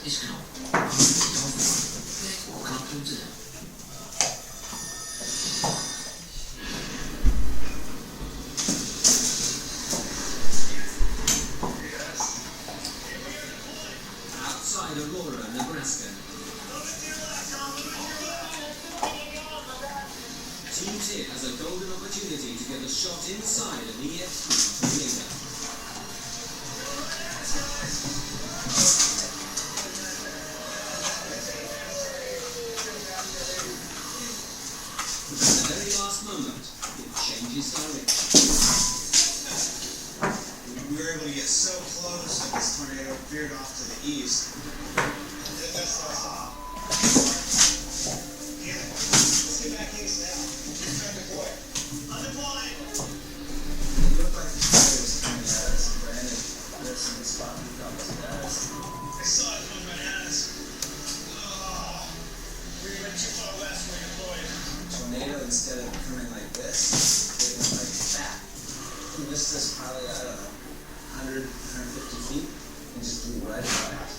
is knop. Klik op knap.nl. Outside Aurora, Nebraska. Team Tier has a golden opportunity to get a shot inside an EF3 tornado. At the very last moment, it changes direction. We were able to get so close that this tornado veered off to the east. Let's get back east now. Just trying to deploy. Undeployed! It looked like the tornado was coming at us. Granted, this is the spot we thought was best. I saw it coming right at us. We went too far west when we deployed. Tornado, instead of coming like this, it went like that. He missed us probably, I don't know, 100, 150 feet, and just blew right by us.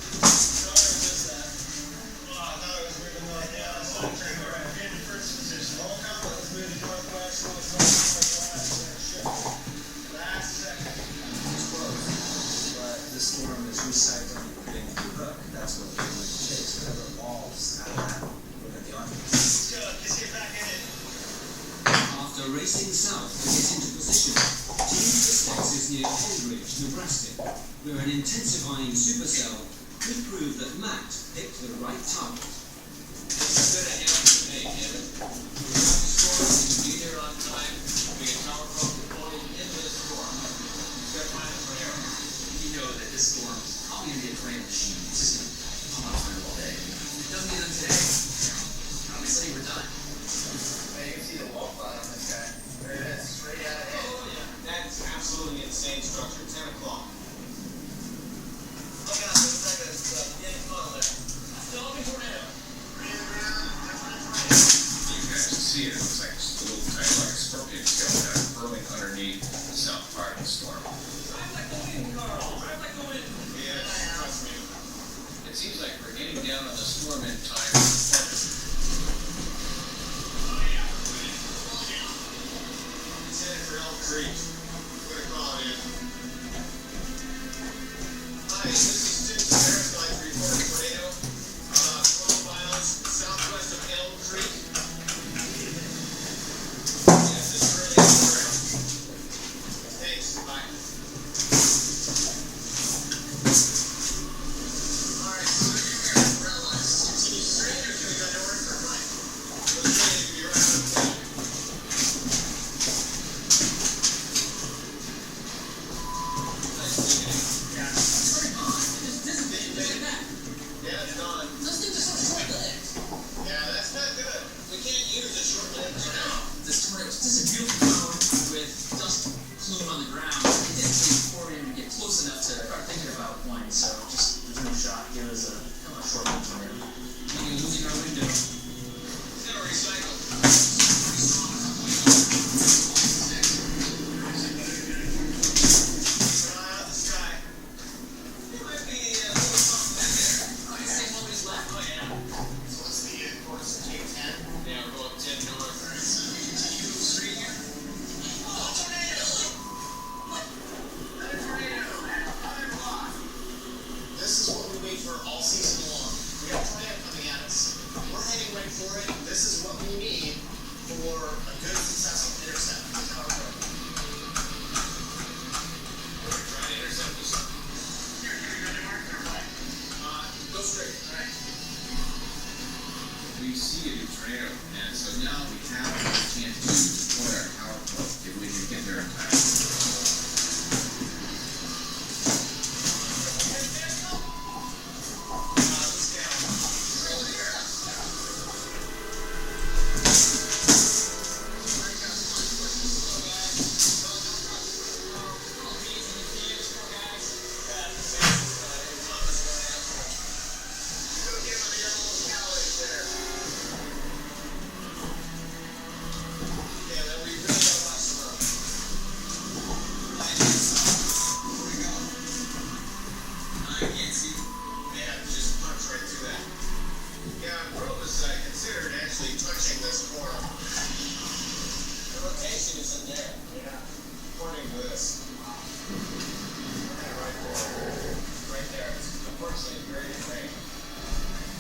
The storm is recycling and putting a new hook. That's what we're going to chase. Whatever walls out of that, we're going to be on. Let's go. Let's get back in it. After racing south to get into position, Team Tier is near Onrust, Nebraska, where an intensifying supercell could prove that Matt picked the right target. It's a good announcement today, Kevin. We got the storm, we can be there on time, we can power from deployed into the storm. We've got to find a tornado. You know that this storm is probably going to be a tornado machine. It's just going to come out all day. If it doesn't get done today, obviously we're done. Hey, you can see the wall fly on this guy. There it is, straight out ahead. Oh, yeah. That's absolutely insane structure. 10 o'clock. Look out, looks like a Yank funnel there. Still looking tornado. Breathe around. You guys can see it. It looks like it's a little tiny, like a scorpion tail kind of curling underneath the south part of the storm. Drive like the wind, Carl. Drive like the wind. Yes, trust me. It seems like we're getting down on the storm in time. It's headed for Elm Creek. We're gonna call it in. Hi, this is Tim Sparrow, reporting tornado. 12 miles southwest of Elm Creek. Yes, this is really important. Thanks, bye. Alright, so you're here, realize. Continue straight or should we go north or right? Let's say if you're out of town. Nice digging in. Yeah, it's very odd. It just dissipated. Look at that. Yeah, it's gone. Those things are so short-lived. Yeah, that's not good. We can't use a short-lived I tornado. know. This tornado is just a beautiful cone with dust plume on the ground. It didn't take before we even get close enough to start thinking about one. So just there's no shot. It was a kind of a short-lived tornado. Maybe losing our window. It's gonna recycle. Keep an eye out the sky. It might be a little something in there. Oh, you say nobody's left? Oh, yeah. So what's the course? Take 10? Yeah, we're going 10 north. Alright, so we continue straight here. Oh, tornado! Another tornado. Other block. This is what we wait for all season long. We have a tornado coming at us. We're heading right for it. This is what we need. actually great.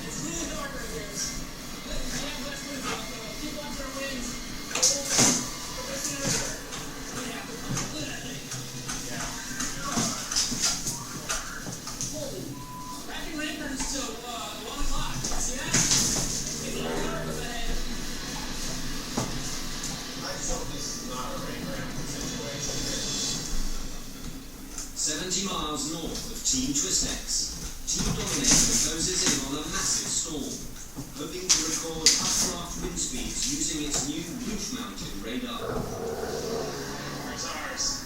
It's really dark right here. I have less wind out, though. Keep watching our winds. Oh, listen to her. We have to come to that thing. Holy. Wrapping lanterns till 1 o'clock. See that? It's dark ahead. I just hope this is not a rain ramp situation here. 70 miles north of Team Twist X, Team Dominator closes in on a massive storm, hoping to record updraft wind speeds using its new roof-mounted radar. Where's ours?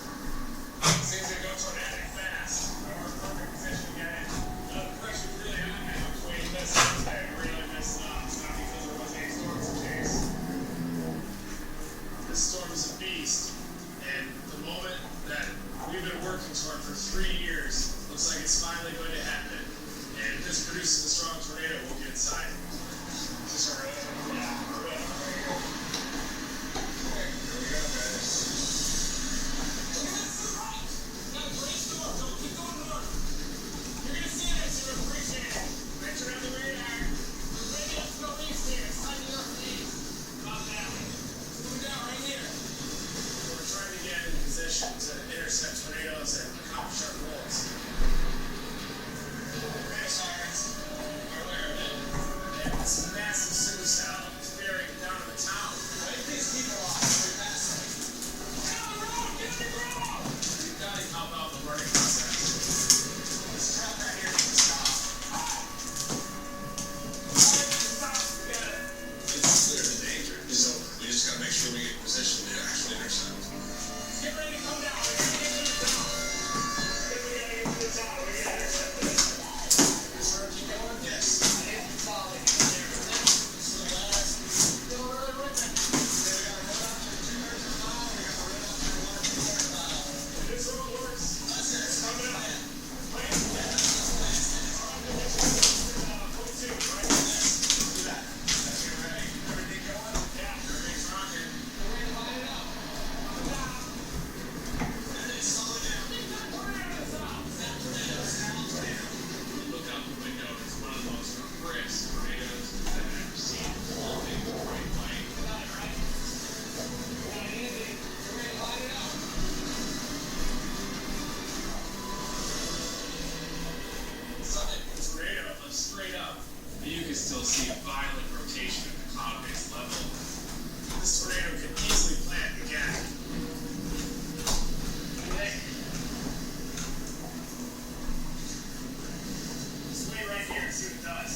Seems to go tornadic fast. Our perfect position to get in. The pressure's really high now. It's way messed up today. Really messed up. It's not because there wasn't any storms to chase. This storm is a beast. And the moment that we've been working toward for 3 years looks like it's finally going to happen. And if this produces a strong tornado, we'll get inside. Is this our radar? Yeah, our radar right here. Here we go, guys. Look at this to the right. We got a great storm. Don't keep going north. You're going to see this. You're going to appreciate it. Venture on the radar. We're ready to go east here. It's time to go east. About that way. It's moving down right here. We're trying to get in position to intercept tornadoes and accomplish our goals. Radar sirens are aware of it. And this massive supercell is bearing down on the town. Wait these people off. We're passing. Get on the road. Get on the road. We've got to help out the learning process. This truck right here needs to stop. Stop. We got it. It's clear the danger, so we just gotta make sure we get positioned to actually intercept. Get ready to come down. We gotta get to the top. We gotta get to the top. We gotta intercept this. You sure keep going? Yes. I have to follow it. This is the last. Go really ripping. Okay, we gotta go down to 2/3 of a mile. We gotta run up to 1/4 mile. If this road works, That's it. it's coming up. Yeah. Plan. That's the plan. Point 2, right? Do that. Let's get ready. Everything going? Yeah. Everything's rocking. We're ready to line it up. And it's slowing down. Look out the window. It's one of the most crisp tornadoes I've ever seen. Big, bright light. Got it, right? Got it easy. We're ready to line it up. Tornado straight up. You can still see violent rotation at the cloud-based level. This tornado could easily plant again. Hey. Just wait right here and see what it does.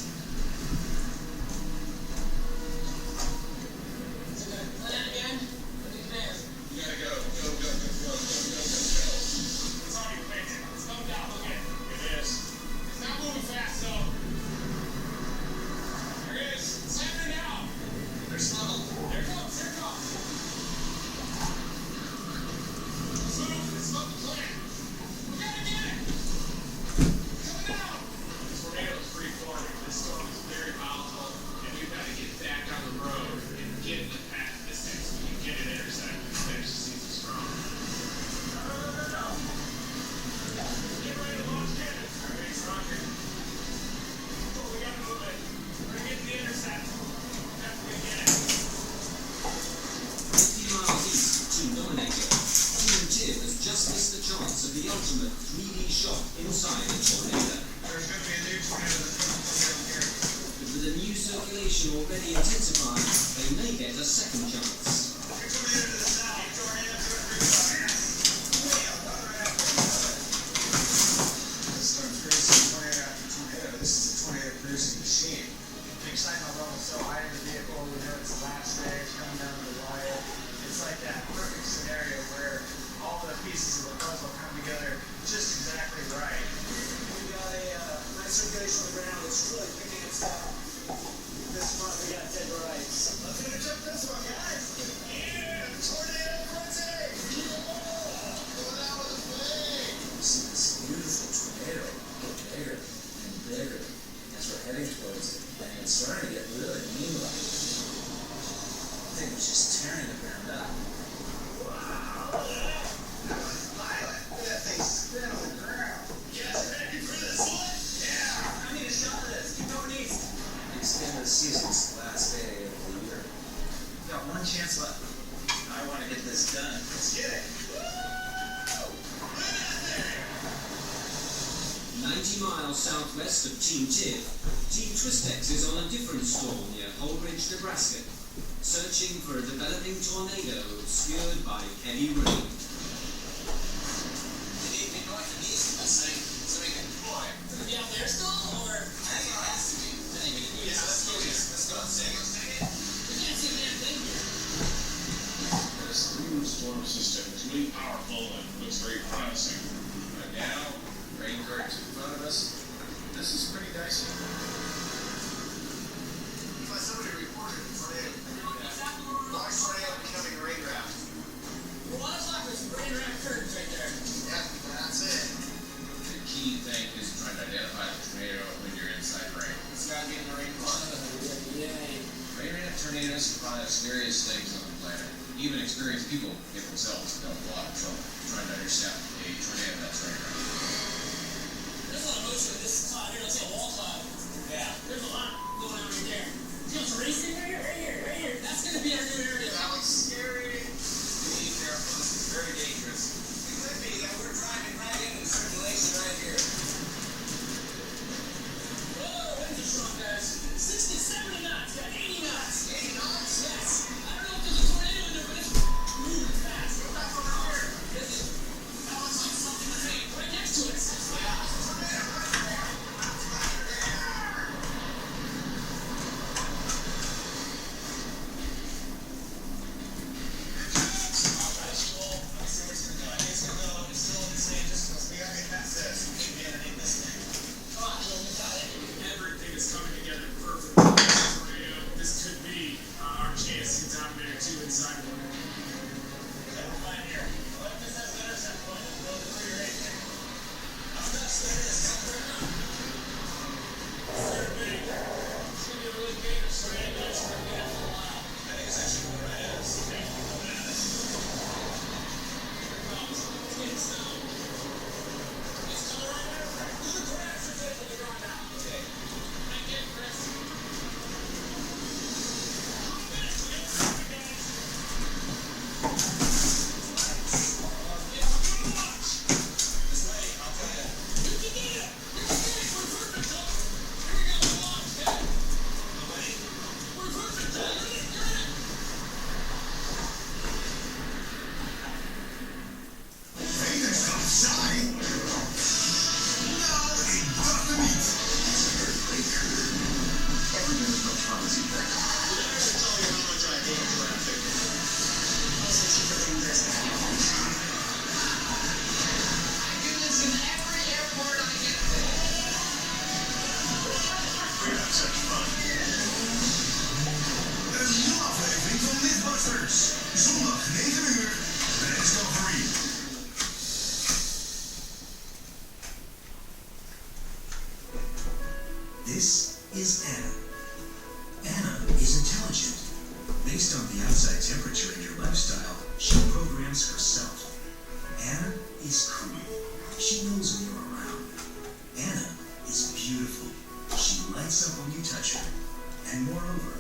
Is it gonna plant again? What do you think? You gotta go. It's already planted. It's coming down. Look at it. It is. It's not moving fast, though. There it is. It's happening now. There's funnel. Here it comes. Here it comes. It's moving. It's about to plant. We gotta get it. It's coming down. The tornado is free-forming. This storm is very volatile, and we've got to get back on the road and get in the path distance so we can get it intercepted and finish the season strong. No. Get ready to launch cannons. Everything's rocking. Oh, we gotta move it. We're gonna get the intercept. Definitely get it. 50 miles east of Team Dominator, Team Tib has just missed the chance of the ultimate 3D shot inside a tornado. There's going to be a new tornado that's going to come down here. But with the new circulation already intensifying, they may get a second chance. Your tornado to the south. Your tornado to the rear. Way up, one right after another. This storm's producing tornado after tornado. This is a tornado producing machine. The excitement level is so high in the vehicle. We know it's the last day. It's coming down to the wire. It's like that perfect scenario where all the pieces of the puzzle come together just exactly right. We got a nice circulation on the ground. It's really picking us up. This month we got dead rights. Let's intercept this one, guys. Yeah, tornado frenzy. Going out with a bang. This is this beautiful tornado. Get bigger and bigger as we're heading towards it, and it's starting to get really mean-like. I think it's just tearing the ground up. Wow. That was violent. That thing spin on the ground. You guys ready for this one? Yeah. 90 miles southwest of Team Tiv, Team Twistex is on a different storm near Holdridge, Nebraska, searching for a developing tornado obscured by heavy rain. They need me north and east of this thing so we can deploy. Gonna be out there still, or? I think it has to be. Yeah, let's go. Let's go. We can't see a damn thing here. This new storm system is really powerful and looks very promising. But now, rain curtains in front of us. This is pretty dicey. Somebody reported a tornado. Large tornado becoming a rain draft. Well, why not there's rain rack curtains right there? Yep, that's it. The key thing is trying to identify the tornado when you're inside rain. It's gotta be in the rain closet. Rain tornadoes can probably have scariest things on the planet. Even experienced people get themselves in a lot of trouble trying to understand a tornado that's rain rain. There's a lot of motion in this cloud here. Let's see a wall cloud. Yeah. There's a lot going on right there. See what's racing right here, right here. That's gonna be our new area. That looks scary. Be careful. This is very dangerous. It could be that we're driving right into circulation right here. Whoa, winds are strong, guys. 60, 70 knots, got 80 knots. 80 knots? Yes. I don't know if there's a tornado in there, but it's moving fast. Go back over here. This is That looks like something to me. right next to us. Yeah, it's a tornado right there. Everything is coming together perfectly. This tornado, this could be our chance to dominate two inside one. It's gonna be a really dangerous tornado. It's gonna be out for a while. I think it's actually going right at us. Here it comes. It's getting snow. It's coming right at us. Do the crash or take the ground now. Okay. Thank you, Chris. This way, I'll tell you. You can get it. You can get it. We're perfect, though. Here we go. We're locked, okay? Nobody? We're perfect, though. You're in. You're in. Venus outside? Nou, ik dacht het niet. Every minute no promise effect. Een nieuwe aflevering van Mythbusters. Zondag 9 uur bij Discovery. This is Anna. Anna is intelligent. Based on the outside temperature in your lifestyle, she programs herself. Anna is cool. She knows when you're around. Anna is beautiful. She lights up when you touch her. And moreover,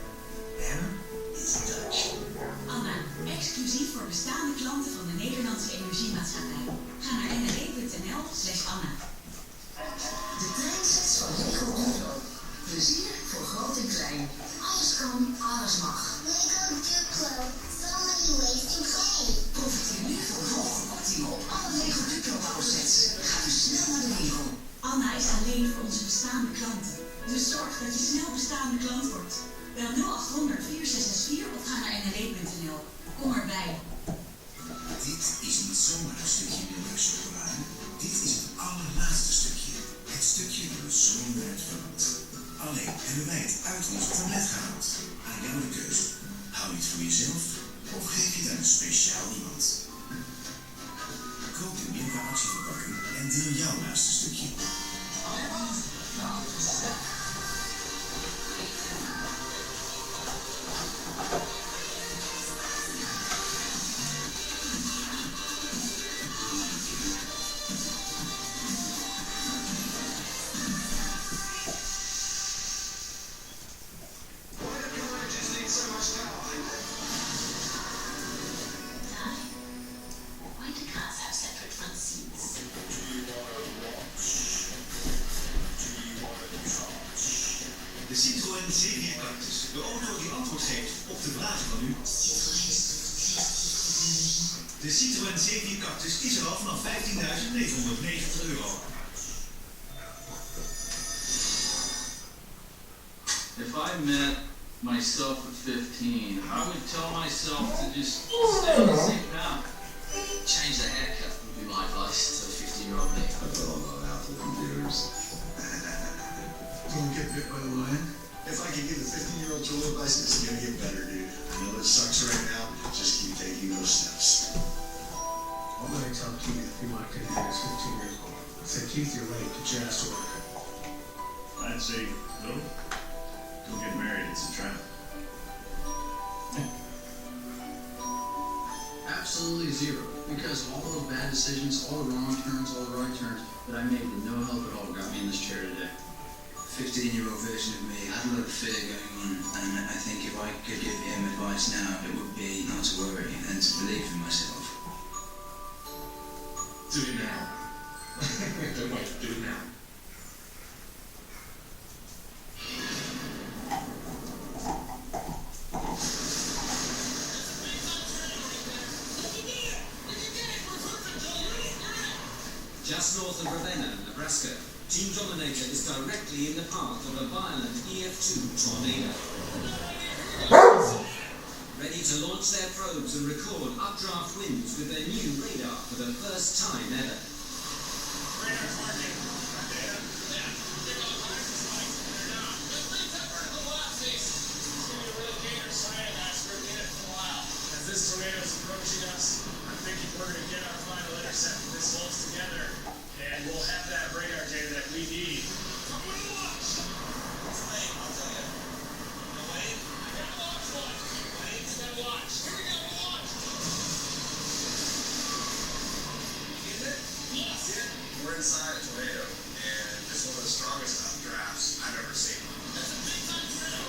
Anna is Dutch. Anna, exclusief voor bestaande klanten van de Nederlandse Energiemaatschappij. Ga naar nrw.nl/Anna. De treinsets van Lego Yuno. Plezier voor groot en klein. Alles kan, alles mag. Lego Duplo. So many ways to play. Profiteer nu van hoge kortingen op alle Lego Duplo bouwsets. Ga dus snel naar de winkel. Anna is alleen voor onze bestaande klanten. Dus zorg dat je snel bestaande klant wordt. Bel 0800 4664 of ga naar nrw.nl. Kom erbij. Dit is niet zomaar een stukje milk chocolade. Dit is het allerlaatste stukje. Het stukje dat de zon uitvangt. Alleen hebben wij het uit ons tablet gehaald. Aan jou de keuze. Hou je het voor jezelf of geef je het aan een speciaal iemand? Koop de Milka actieverpakking en deel jouw laatste stukje. Why do villages need so much power? Why do cars have separate front seats? Do you want to watch Xavier Cactus. De auto die antwoord geeft op de vragen van u. De Citroën Xavier Cactus is er al vanaf €15.990. If I met myself at 15, I would tell myself to just stay on the same path. Change the haircut would be my advice to a 15-year-old me. I put all that out to the computers. Don't get bit by the lion. If I can give the 15-year-old Joel advice, it's gonna get better, dude. I know it sucks right now. Just keep taking those steps. What would I tell Keith if he walked in here as 15 years old? Say, Keith, you're late. Get your ass to work. I'd say, no, don't get married, it's a trap. Absolutely zero. Because all those bad decisions, all the wrong turns, all the right turns that I made with no help at all got me in this chair today. 15-year-old version of me had a lot of fear going on, and I think if I could give him advice now, it would be not to worry and to believe in myself. Do it now. Don't wait, do it now. Just north of Ravenna, Nebraska, Team Dominator is directly in the path of a violent EF2 tornado. Ready to launch their probes and record updraft winds with their new radar for the first time ever. Radar's working. Data? Yeah. They're going high as spikes, and they're not. Let's bring temper to the last face. It's going to be a really dangerous side of that, so we're in it for a while. As this tornado is approaching us, I'm thinking we're going to get our final intercept if this holds together, and we'll have that radar data that we need. I'm going to watch. It's late, I'll tell you. No wait? I got to watch one. Wait, I got to watch. Here we go, we'll watch. Is it? Yes. Yeah. We're inside a tornado, and it's one of the strongest updrafts I've ever seen. That's a big time tornado.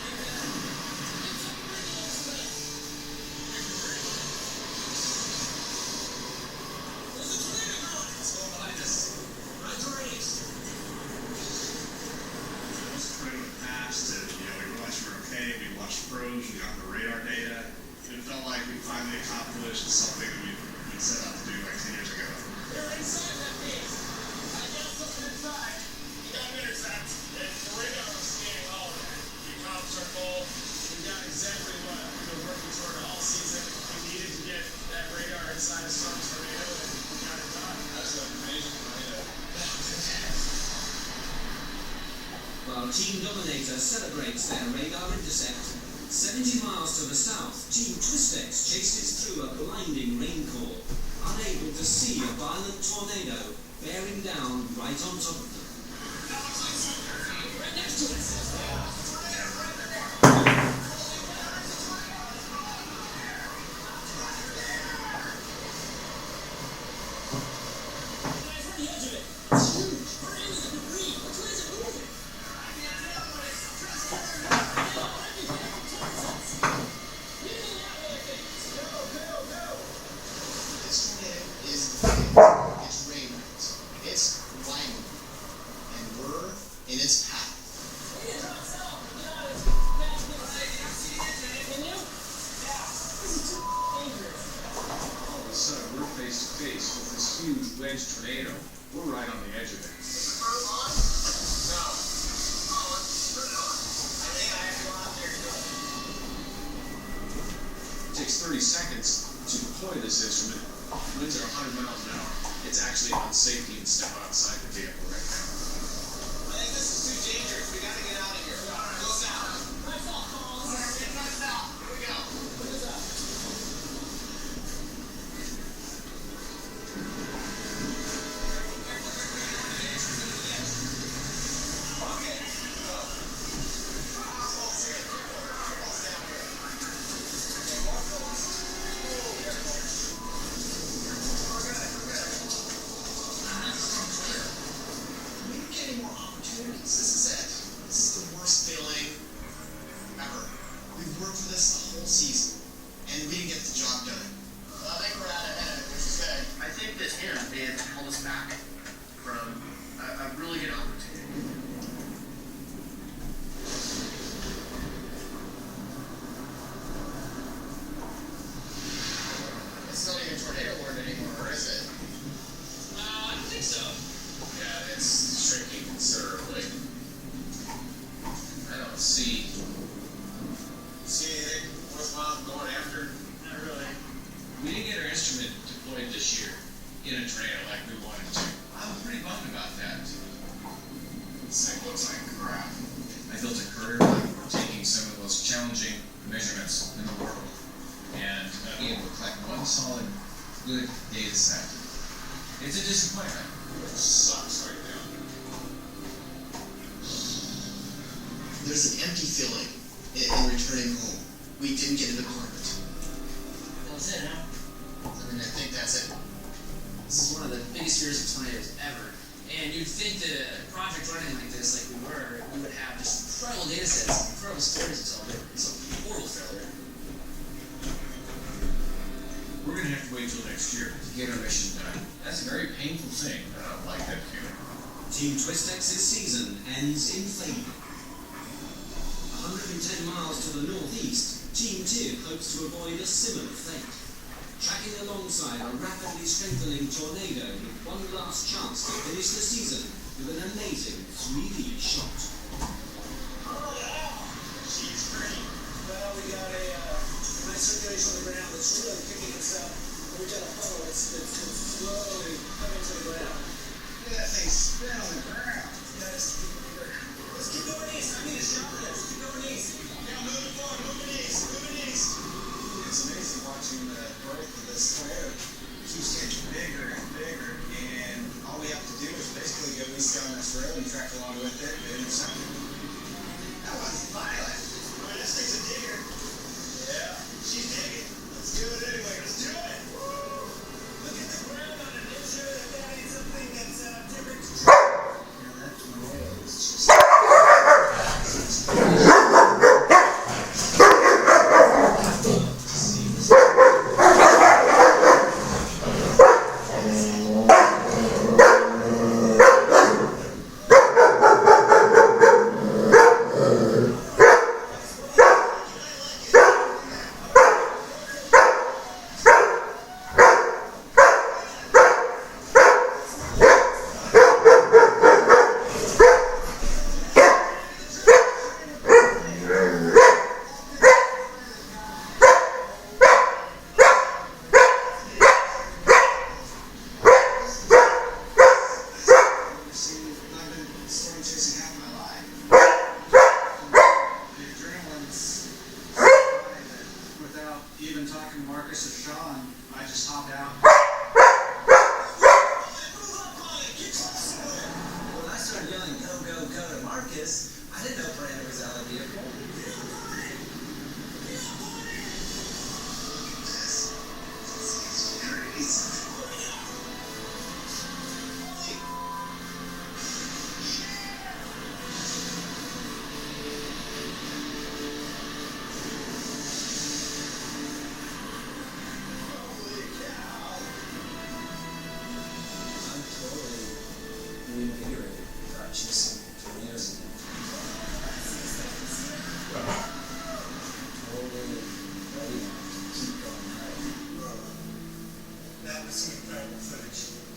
There's a tornado going. It's going behind us. Run towards east. Once the tornado passed, and we realized we were okay. We watched probes. We got the radar data. It felt like we finally accomplished something that we set out to do like 10 years ago. We're inside that base. I got something inside. We got an intercept. And the radar was scanning all of that. We accomplished our goal. We got exactly what we've been working toward all season. We needed to get that radar inside a strong tornado, and we got it done. That's an amazing tornado. While Team Dominator celebrates their radar intercept, 70 miles to the south, Team Twistex chases through a blinding rainfall, unable to see a violent tornado bearing down right on top of them. Right next to us. Guys, we're the edge of it. It's huge. We're in the debris. Which way is it moving? I can't tell, but it's just everything towards us. Leave it that way, I think. Go. This tornado is big. It's rainbows. It's blinding. And we're in its path. We need to talk south. Get out of this bad business. Can you? Yeah. This is too dangerous. All of a sudden, we're face to face with this huge wedge tornado. We're right on the edge of it. It takes 30 seconds to deploy this instrument. Winds are 100 miles an hour. It's actually unsafe to even step outside the vehicle right now. I think this is too dangerous. We gotta get out of here. Go south. Right south, Collins. Get south. Here we go. What is that? We don't get any more opportunities. This is it. This is the worst feeling ever. We've worked for this the whole season, and we didn't get the job done. I think we're out ahead, which is good. I think this him may have held us back from a really good opportunity. This thing looks like crap. I built a career by taking some of the most challenging measurements in the world and being able to collect one solid, good data set. It's a disappointment. It sucks right now. There's an empty feeling in returning home. We didn't get an apartment. That was it, huh? I mean, I think that's it. This is one of the biggest years of tornadoes ever. And you'd think that a project running like this, like we would have just incredible data sets, incredible stories to tell, but it's a horrible failure. We're gonna have to wait till next year to get our mission done. That's a very painful thing. I don't like that feeling. Team Twistex's season ends in failure. 110 miles to the northeast, Team Tier hopes to avoid a similar fate. Tracking alongside a rapidly strengthening tornado with one last chance to finish the season with an amazing 3D shot. She's green. Well, we got a nice circulation on the ground that's really picking us up. We got a funnel that's slowly coming to the ground. Look at that thing spin on the ground. Yeah, let's keep going east. I need a shot of this. Keep going east. Yeah, moving forward, moving east, moving east. It's amazing watching the growth of this tornado. It keeps getting bigger and bigger, and all we have to do is basically go east down this road and track along with it and intercept it. That was violent. I mean, this thing's a digger. Yeah, she's digging. Let's do it anyway. Let's do it. Woo! Look at the ground on it. Make sure that that ain't something that's different. Yeah, that tornado is just...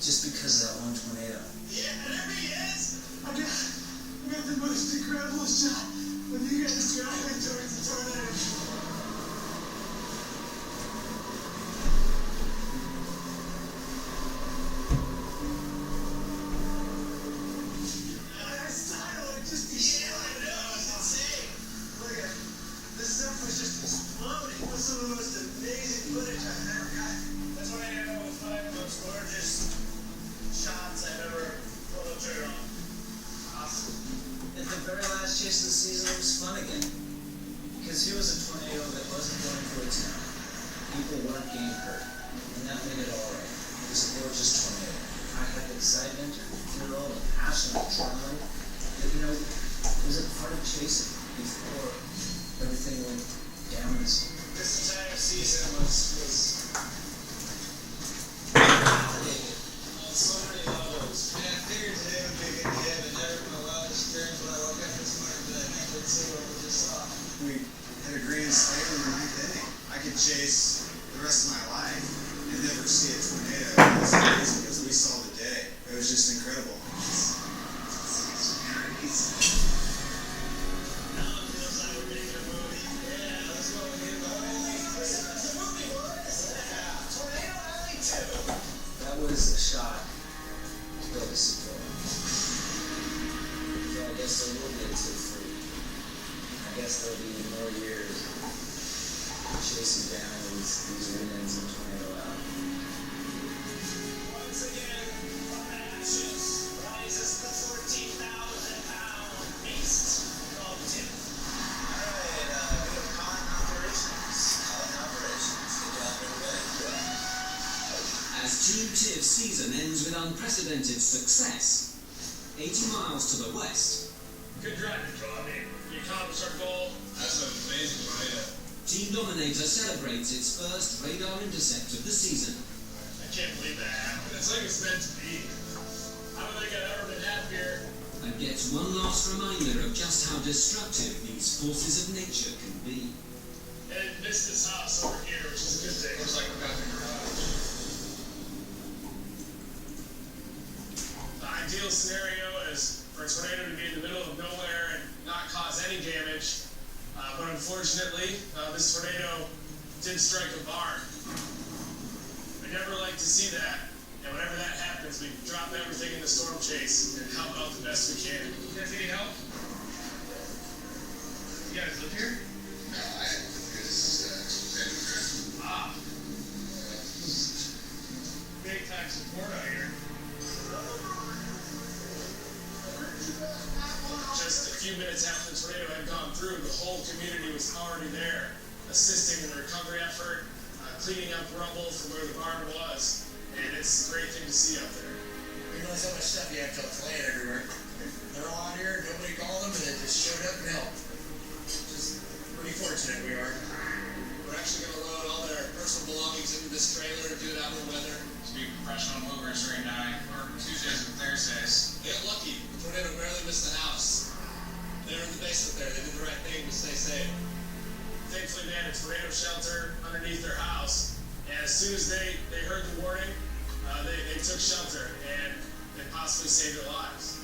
Just because of that one tornado. Yeah, there he is! I got the most incredible shot when you guys are driving towards the tornado. guess there will be a 2-3. I guess there'll be more years chasing down these winds and tornado out. Once again, from the ashes rises the 14,000-pound beast called Tim. Alright, we have calling operations. Calling operations. Good job, everybody. As Team Tiv's season ends with unprecedented success, 80 miles to the west, Good driving, Tommy. We accomplished our goal. That's an amazing tornado. Team Dominator celebrates its first radar intercept of the season. I can't believe that happened. It's like it's meant to be. I don't think I've ever been happier. And gets one last reminder of just how destructive these forces of nature can be. And it missed this house over here, which is a good thing. Looks like we got the garage. The ideal scenario is for a tornado to be in the middle of nowhere and not cause any damage. But unfortunately, this tornado did strike a barn. We never like to see that. And whenever that happens, we drop everything in the storm chase and help out the best we can. You guys need help? You guys live here? No, I this is Ah. Big time support out here. Just a few minutes after the tornado had gone through, the whole community was already there, assisting in the recovery effort, cleaning up rubble from where the barn was, and it's a great thing to see out there. We realize how much stuff you have to land everywhere. They're all out here, nobody called them, and they just showed up and helped. Just pretty fortunate we are. We're actually going to load all their personal belongings into this trailer and do it out in the weather. to be professional movers right now, or Tuesdays and Thursdays. They got lucky. The tornado barely missed the house. They were in the basement there. They did the right thing to stay safe. Thankfully, they had a tornado shelter underneath their house. And as soon as they heard the warning, they took shelter and they possibly saved their lives.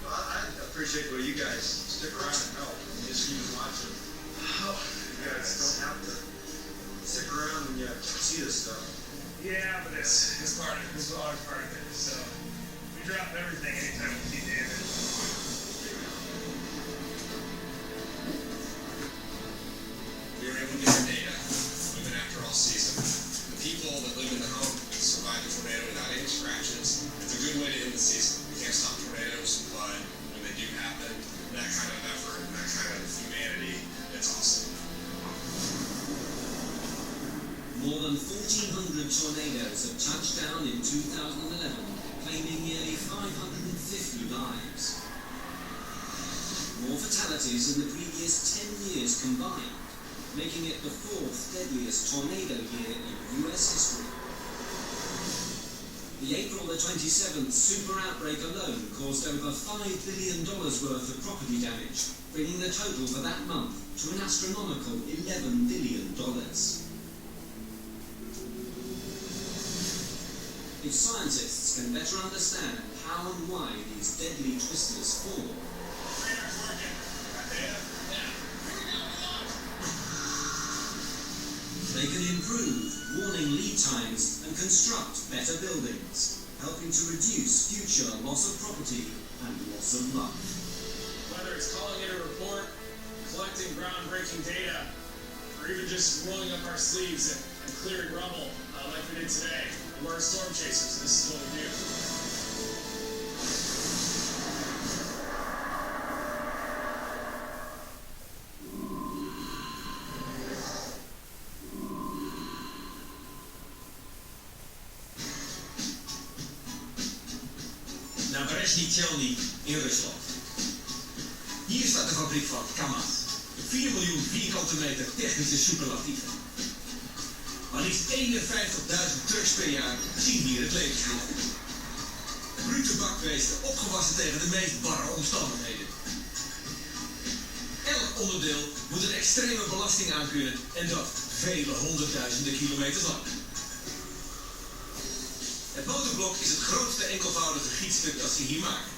Well, I appreciate what you guys stick around and help. You just keep watching. You guys don't have to stick around when you see this stuff. Yeah, but it's part of it. It's always part of it. So we drop everything anytime we see damage. We were able to get our data, even after all season. The people that live in the home survived the tornado without any scratches. It's a good way to end the season. We can't stop tornadoes, but when they do happen, that kind of effort, that kind of humanity, it's awesome. More than 1,400 tornadoes have touched down in 2011, claiming nearly 550 lives. More fatalities than the previous 10 years combined, making it the fourth deadliest tornado year in US history. The April the 27th super outbreak alone caused over $5 billion worth of property damage, bringing the total for that month to an astronomical $11 billion. If scientists can better understand how and why these deadly twisters form, Radar's working. Got data? Yeah. they can improve warning lead times and construct better buildings, helping to reduce future loss of property and loss of life. Whether it's calling in a report, collecting groundbreaking data, or even just rolling up our sleeves and clearing rubble like we did today. We're storm chasers. This is what we do. Naar Brezhny in Rusland. Hier staat de fabriek van KAMAZ. 4 miljoen vierkante meter technische superlatieven. Maar liefst 51.000 trucks per jaar zien hier het levenslicht. Brute bakbeesten opgewassen tegen de meest barre omstandigheden. Elk onderdeel moet een extreme belasting aankunnen en dat vele honderdduizenden kilometers lang. Het motorblok is het grootste enkelvoudige gietstuk dat ze hier maken.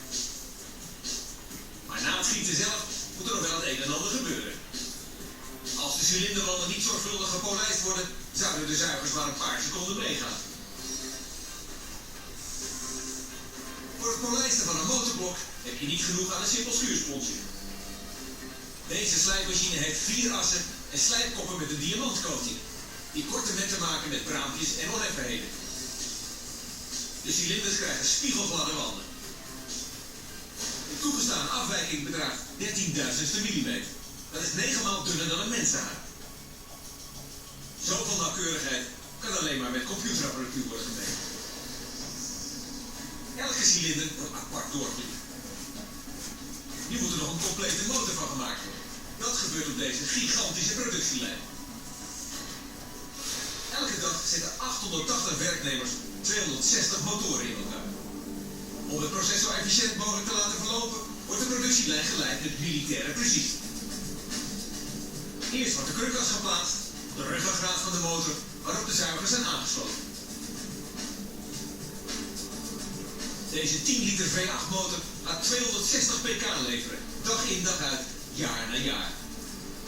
Maar na het gieten zelf moet er nog wel het een en ander gebeuren. Als de cilinderwanden niet zorgvuldig gepolijst worden, zouden de zuigers maar een paar seconden meegaan. Voor het polijsten van een motorblok heb je niet genoeg aan een simpel schuursponsje. Deze slijpmachine heeft 4 assen en slijpkoppen met een diamantcoating, die korte metten maken met braampjes en oneffenheden. De cilinders krijgen spiegelgladde wanden. De toegestane afwijking bedraagt 13.000ste millimeter. Dat is 9 maal dunner dan een mensenhaar. Zoveel nauwkeurigheid kan alleen maar met computerapparatuur worden gemeten. Elke cilinder wordt apart doorgelicht. Nu moet er nog een complete motor van gemaakt worden. Dat gebeurt op deze gigantische productielijn. Elke dag zetten 880 werknemers 260 motoren in elkaar. Om het proces zo efficiënt mogelijk te laten verlopen, wordt de productielijn geleid met militaire precisie. Eerst wordt de krukas geplaatst, de ruggengraat van de motor, waarop de zuigers zijn aangesloten. Deze 10 liter V8 motor gaat 260 pk leveren, dag in dag uit, jaar na jaar.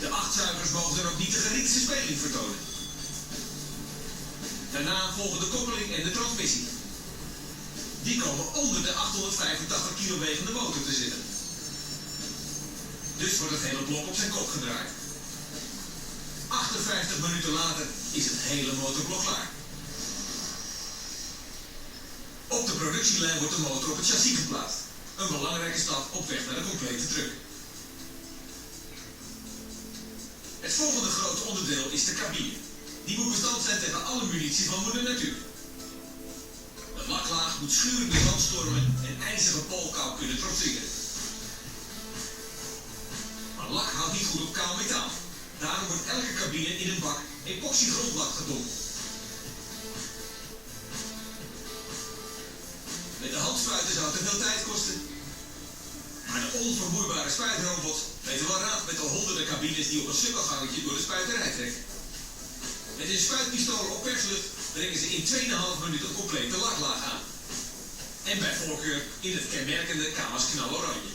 De 8 zuigers mogen dan ook niet de gerichtste speling vertonen. Daarna volgen de koppeling en de transmissie. Die komen onder de 885 kilo wegende motor te zitten. Dus wordt het hele blok op zijn kop gedraaid. 58 minuten later is het hele motorblok klaar. Op de productielijn wordt de motor op het chassis geplaatst. Een belangrijke stap op weg naar de complete truck. Het volgende grote onderdeel is de cabine. Die moet bestand zijn tegen alle munitie van moeder natuur. De laklaag moet schurende zandstormen en ijzige poolkou kunnen trotseren. Maar lak houdt niet goed op kaal metaal. Daarom wordt elke cabine in een bak epoxy grondlak gedompt. Met de hand spuiten zou te veel tijd kosten. Maar de onvermoeibare spuitrobot weet wel raad met de honderden cabines die op een sukkelgangetje door de spuiterij trekken. Met hun spuitpistolen op perslucht brengen ze in 2,5 minuten een complete laklaag aan. En bij voorkeur in het kenmerkende Kamas knaloranje.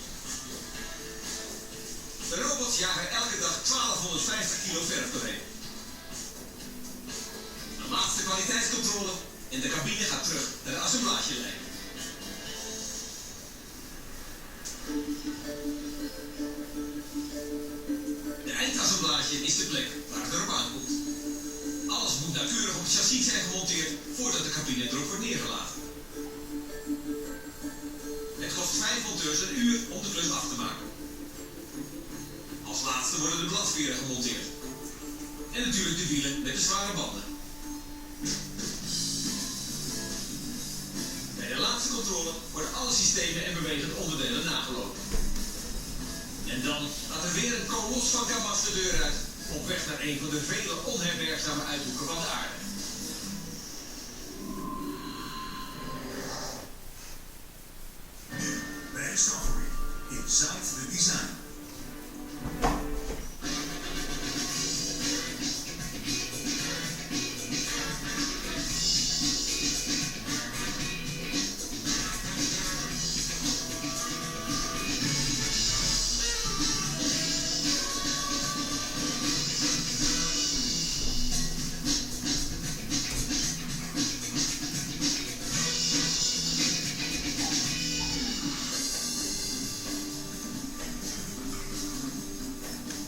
De robots jagen elke dag 1250 kilo verf doorheen. Een laatste kwaliteitscontrole en de cabine gaat terug naar de assemblagelijn. De eindassemblage is de plek waar het erop aankomt. Alles moet nauwkeurig op het chassis zijn gemonteerd voordat de cabine erop wordt neergelaten. Het kost 5 monteurs een uur om de klus af te maken. Als laatste worden de bladveren gemonteerd. En natuurlijk de wielen met de zware banden. Bij de laatste controle worden alle systemen en bewegende onderdelen nagelopen. En dan gaat er weer een kolos van Kamas de deur uit, op weg naar een van de vele onherbergzame uithoeken van de aarde. Bij Discovery, Inside the Design.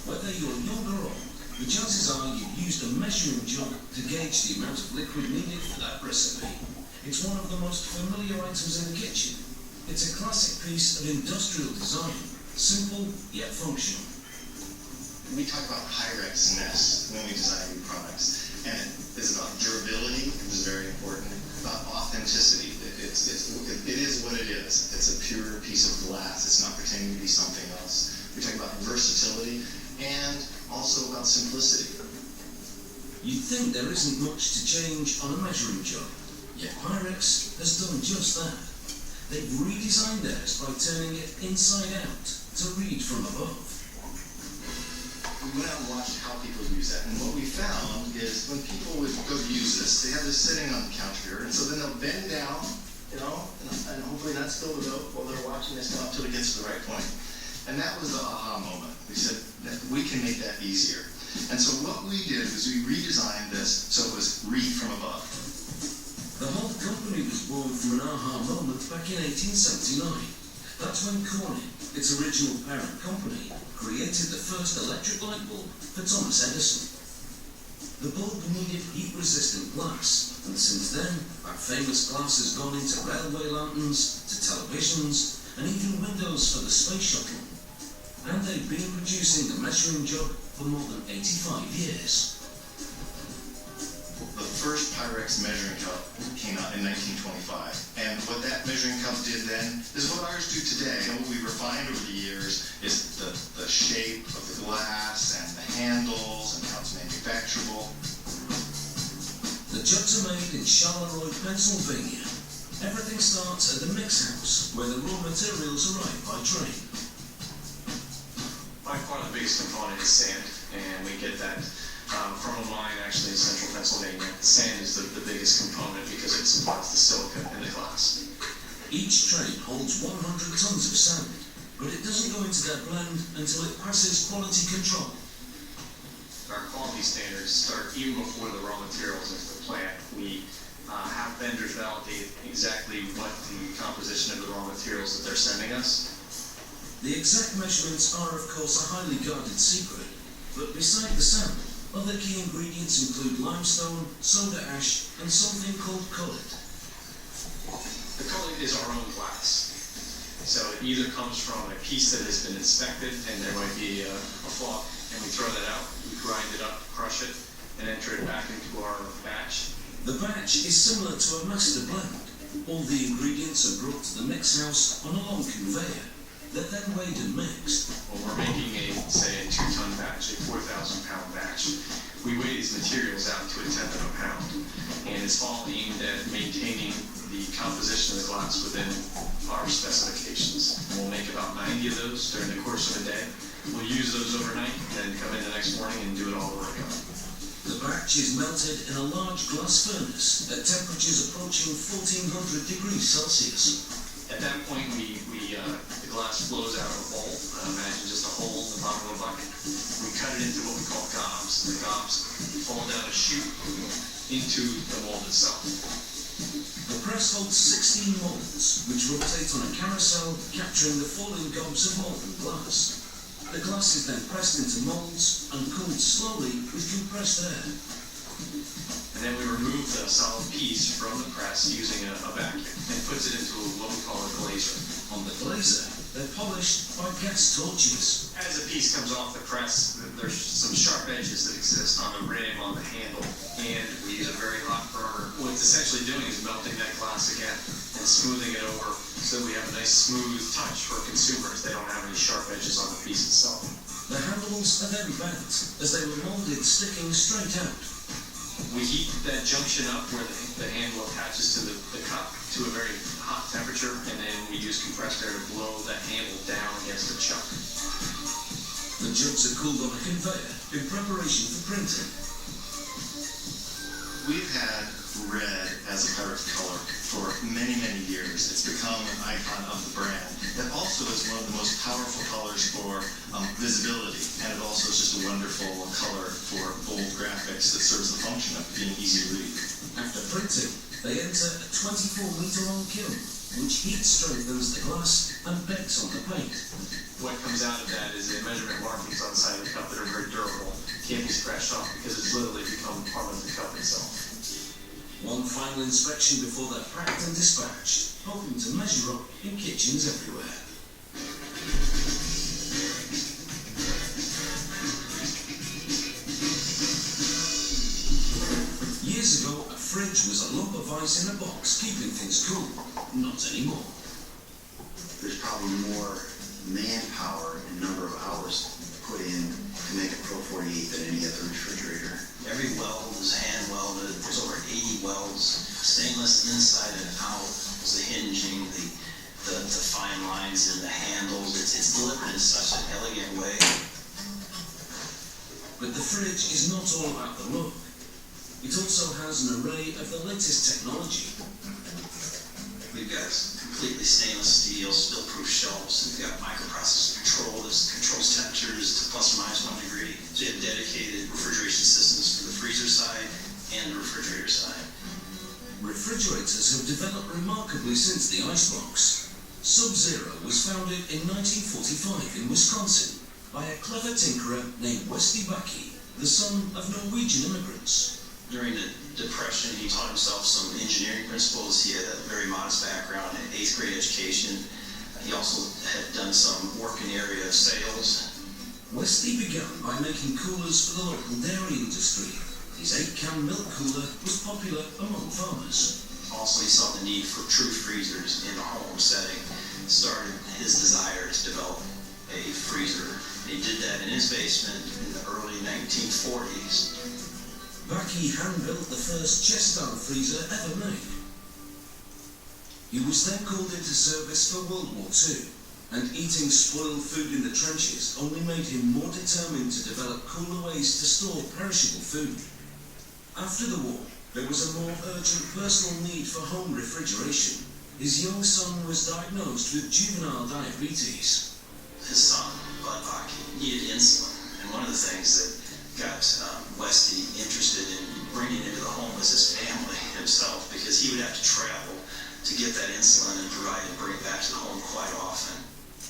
Whether you're young or old, the chances are you've used a measuring jug to gauge the amount of liquid needed for that recipe. It's one of the most familiar items in the kitchen. It's a classic piece of industrial design, simple yet functional. We talk about Pyrex-ness when we design new products, and it's about durability, which is very important, about authenticity. It is what it is. It's a pure piece of glass. It's not pretending to be something else. We talk about versatility and also about simplicity. You'd think there isn't much to change on a measuring jug, yet Pyrex has done just that. They've redesigned theirs by turning it inside out to read from above. We went out and watched how people use that, and what we found is when people would go use this, they have this sitting on the couch here, and so then they'll bend down, and hopefully not spill the milk while they're watching this come up till it gets to the right point. And that was the aha moment. We said that we can make that easier. And so what we did was we redesigned this so it was read from above. The whole company was born from an aha moment back in 1879. That's when Corning, its original parent company, created the first electric light bulb for Thomas Edison. The bulb needed heat-resistant glass, and since then, that famous glass has gone into railway lanterns, to televisions, and even windows for the space shuttle. And they've been producing the measuring jug for more than 85 years. The first Pyrex measuring cup came out in 1925, and what that measuring cup did then is what ours do today. And what we refined over the years is the shape of the glass and the handles and how it's manufacturable. The jugs are made in Charleroi, Pennsylvania. Everything starts at the mix house, where the raw materials arrive by train. By far the biggest component is sand, and we get that from a mine actually in central Pennsylvania. Sand is the biggest component because it supplies the silica in the glass. Each train holds 100 tons of sand, but it doesn't go into their blend until it passes quality control. Our quality standards start even before the raw materials into the plant. We have vendors validate exactly what the composition of the raw materials that they're sending us. The exact measurements are of course a highly guarded secret, but beside the sand, other key ingredients include limestone, soda ash, and something called cullet. The cullet is our own glass. So it either comes from a piece that has been inspected and there might be a flaw, and we throw that out, we grind it up, crush it, and enter it back into our batch. The batch is similar to a master blend. All the ingredients are brought to the mix house on a long conveyor. They're then weighed and mixed. When we're making a 2-ton batch, a 4,000-pound batch, we weigh these materials out to a tenth of a pound. And it's all aimed at maintaining the composition of the glass within our specifications. And we'll make about 90 of those during the course of a day. We'll use those overnight, and then come in the next morning and do it all over again. The batch is melted in a large glass furnace at temperatures approaching 1400 degrees Celsius. At that point, the glass flows out of a bowl. Imagine just a hole in the bottom of a bucket. We cut it into what we call gobs. The gobs fall down a chute into the mold itself. The press holds 16 molds, which rotate on a carousel, capturing the falling gobs of molten glass. The glass is then pressed into molds and cooled slowly with compressed air. And then we remove the solid piece from the press using a vacuum and puts it into what we call a glazer. On the glazer, they're polished by gas torches. As a piece comes off the press, there's some sharp edges that exist on the rim, on the handle, and we use a very hot burner. What it's essentially doing is melting that glass again and smoothing it over so that we have a nice smooth touch for consumers. They don't have any sharp edges on the piece itself. The handles are then bent as they were molded sticking straight out. We heat that junction up where the handle attaches to the cup to a very hot temperature, and then we use compressed air to blow that handle down against the chuck. The jugs are cooled on a conveyor in preparation for printing. We've had red as a Pyrex color for many, many years. It's become an icon of the brand. It also is one of the most powerful colors for visibility, and it also is just a wonderful color for bold graphics that serves the function of being easy to read. After printing, they enter a 24-meter-long kiln, which heat strengthens the glass and bakes on the paint. What comes out of that is the measurement markings on the side of the cup that are very durable. Can't be scratched off because it's literally become part of the cup itself. One final inspection before they're packed and dispatched, hoping to measure up in kitchens everywhere. Years ago, a fridge was a lump of ice in a box, keeping things cool. Not anymore. There's probably more manpower and number of hours put in to make a Pro 48 than any other refrigerator. Every weld is hand welded. There's over 80 welds, stainless inside and out. There's the hinging, the fine lines in the handles. It's delivered in such an elegant way. But the fridge is not all about the look. It also has an array of the latest technology. We've got completely stainless steel, spill-proof shelves. We've got microprocessor control that controls temperatures to plus or minus 1 degree. So you have dedicated refrigeration systems for the freezer side and the refrigerator side. Refrigerator freezers have developed remarkably since the icebox. Sub-Zero was founded in 1945 in Wisconsin by a clever tinkerer named Westy Bakke, the son of Norwegian immigrants. During the Depression, he taught himself some engineering principles. He had a very modest background, an 8th grade education. He also had done some work in the area of sales. Westy began by making coolers for the local dairy industry. His 8-can milk cooler was popular among farmers. Also, he saw the need for true freezers in a home setting. Started his desire to develop a freezer. He did that in his basement in the early 1940s. Bakke hand-built the first chest-down freezer ever made. He was then called into service for World War II, and eating spoiled food in the trenches only made him more determined to develop cooler ways to store perishable food. After the war, there was a more urgent personal need for home refrigeration. His young son was diagnosed with juvenile diabetes. His son, Bud Bakke, needed insulin, and one of the things that got Westy interested in bringing into the home was his family himself, because he would have to travel to get that insulin and provide and bring it back to the home quite often.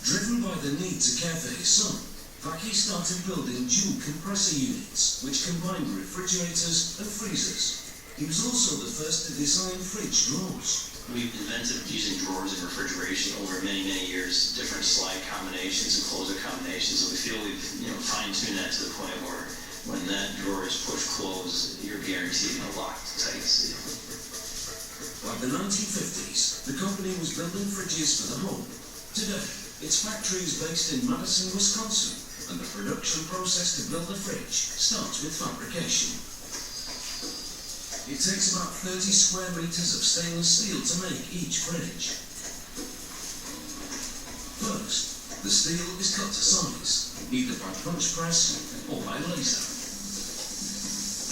Driven by the need to care for his son, Bakke started building dual compressor units, which combined refrigerators and freezers. He was also the first to design fridge drawers. We've invented using drawers in refrigeration over many, many years, different slide combinations and closer combinations, and we feel we've fine-tuned that to the point where when that drawer is pushed closed, you're guaranteed a locked, tight seal. By the 1950s, the company was building fridges for the home. Today, its factory is based in Madison, Wisconsin, and the production process to build a fridge starts with fabrication. It takes about 30 square meters of stainless steel to make each fridge. First, the steel is cut to size, either by punch press or by laser.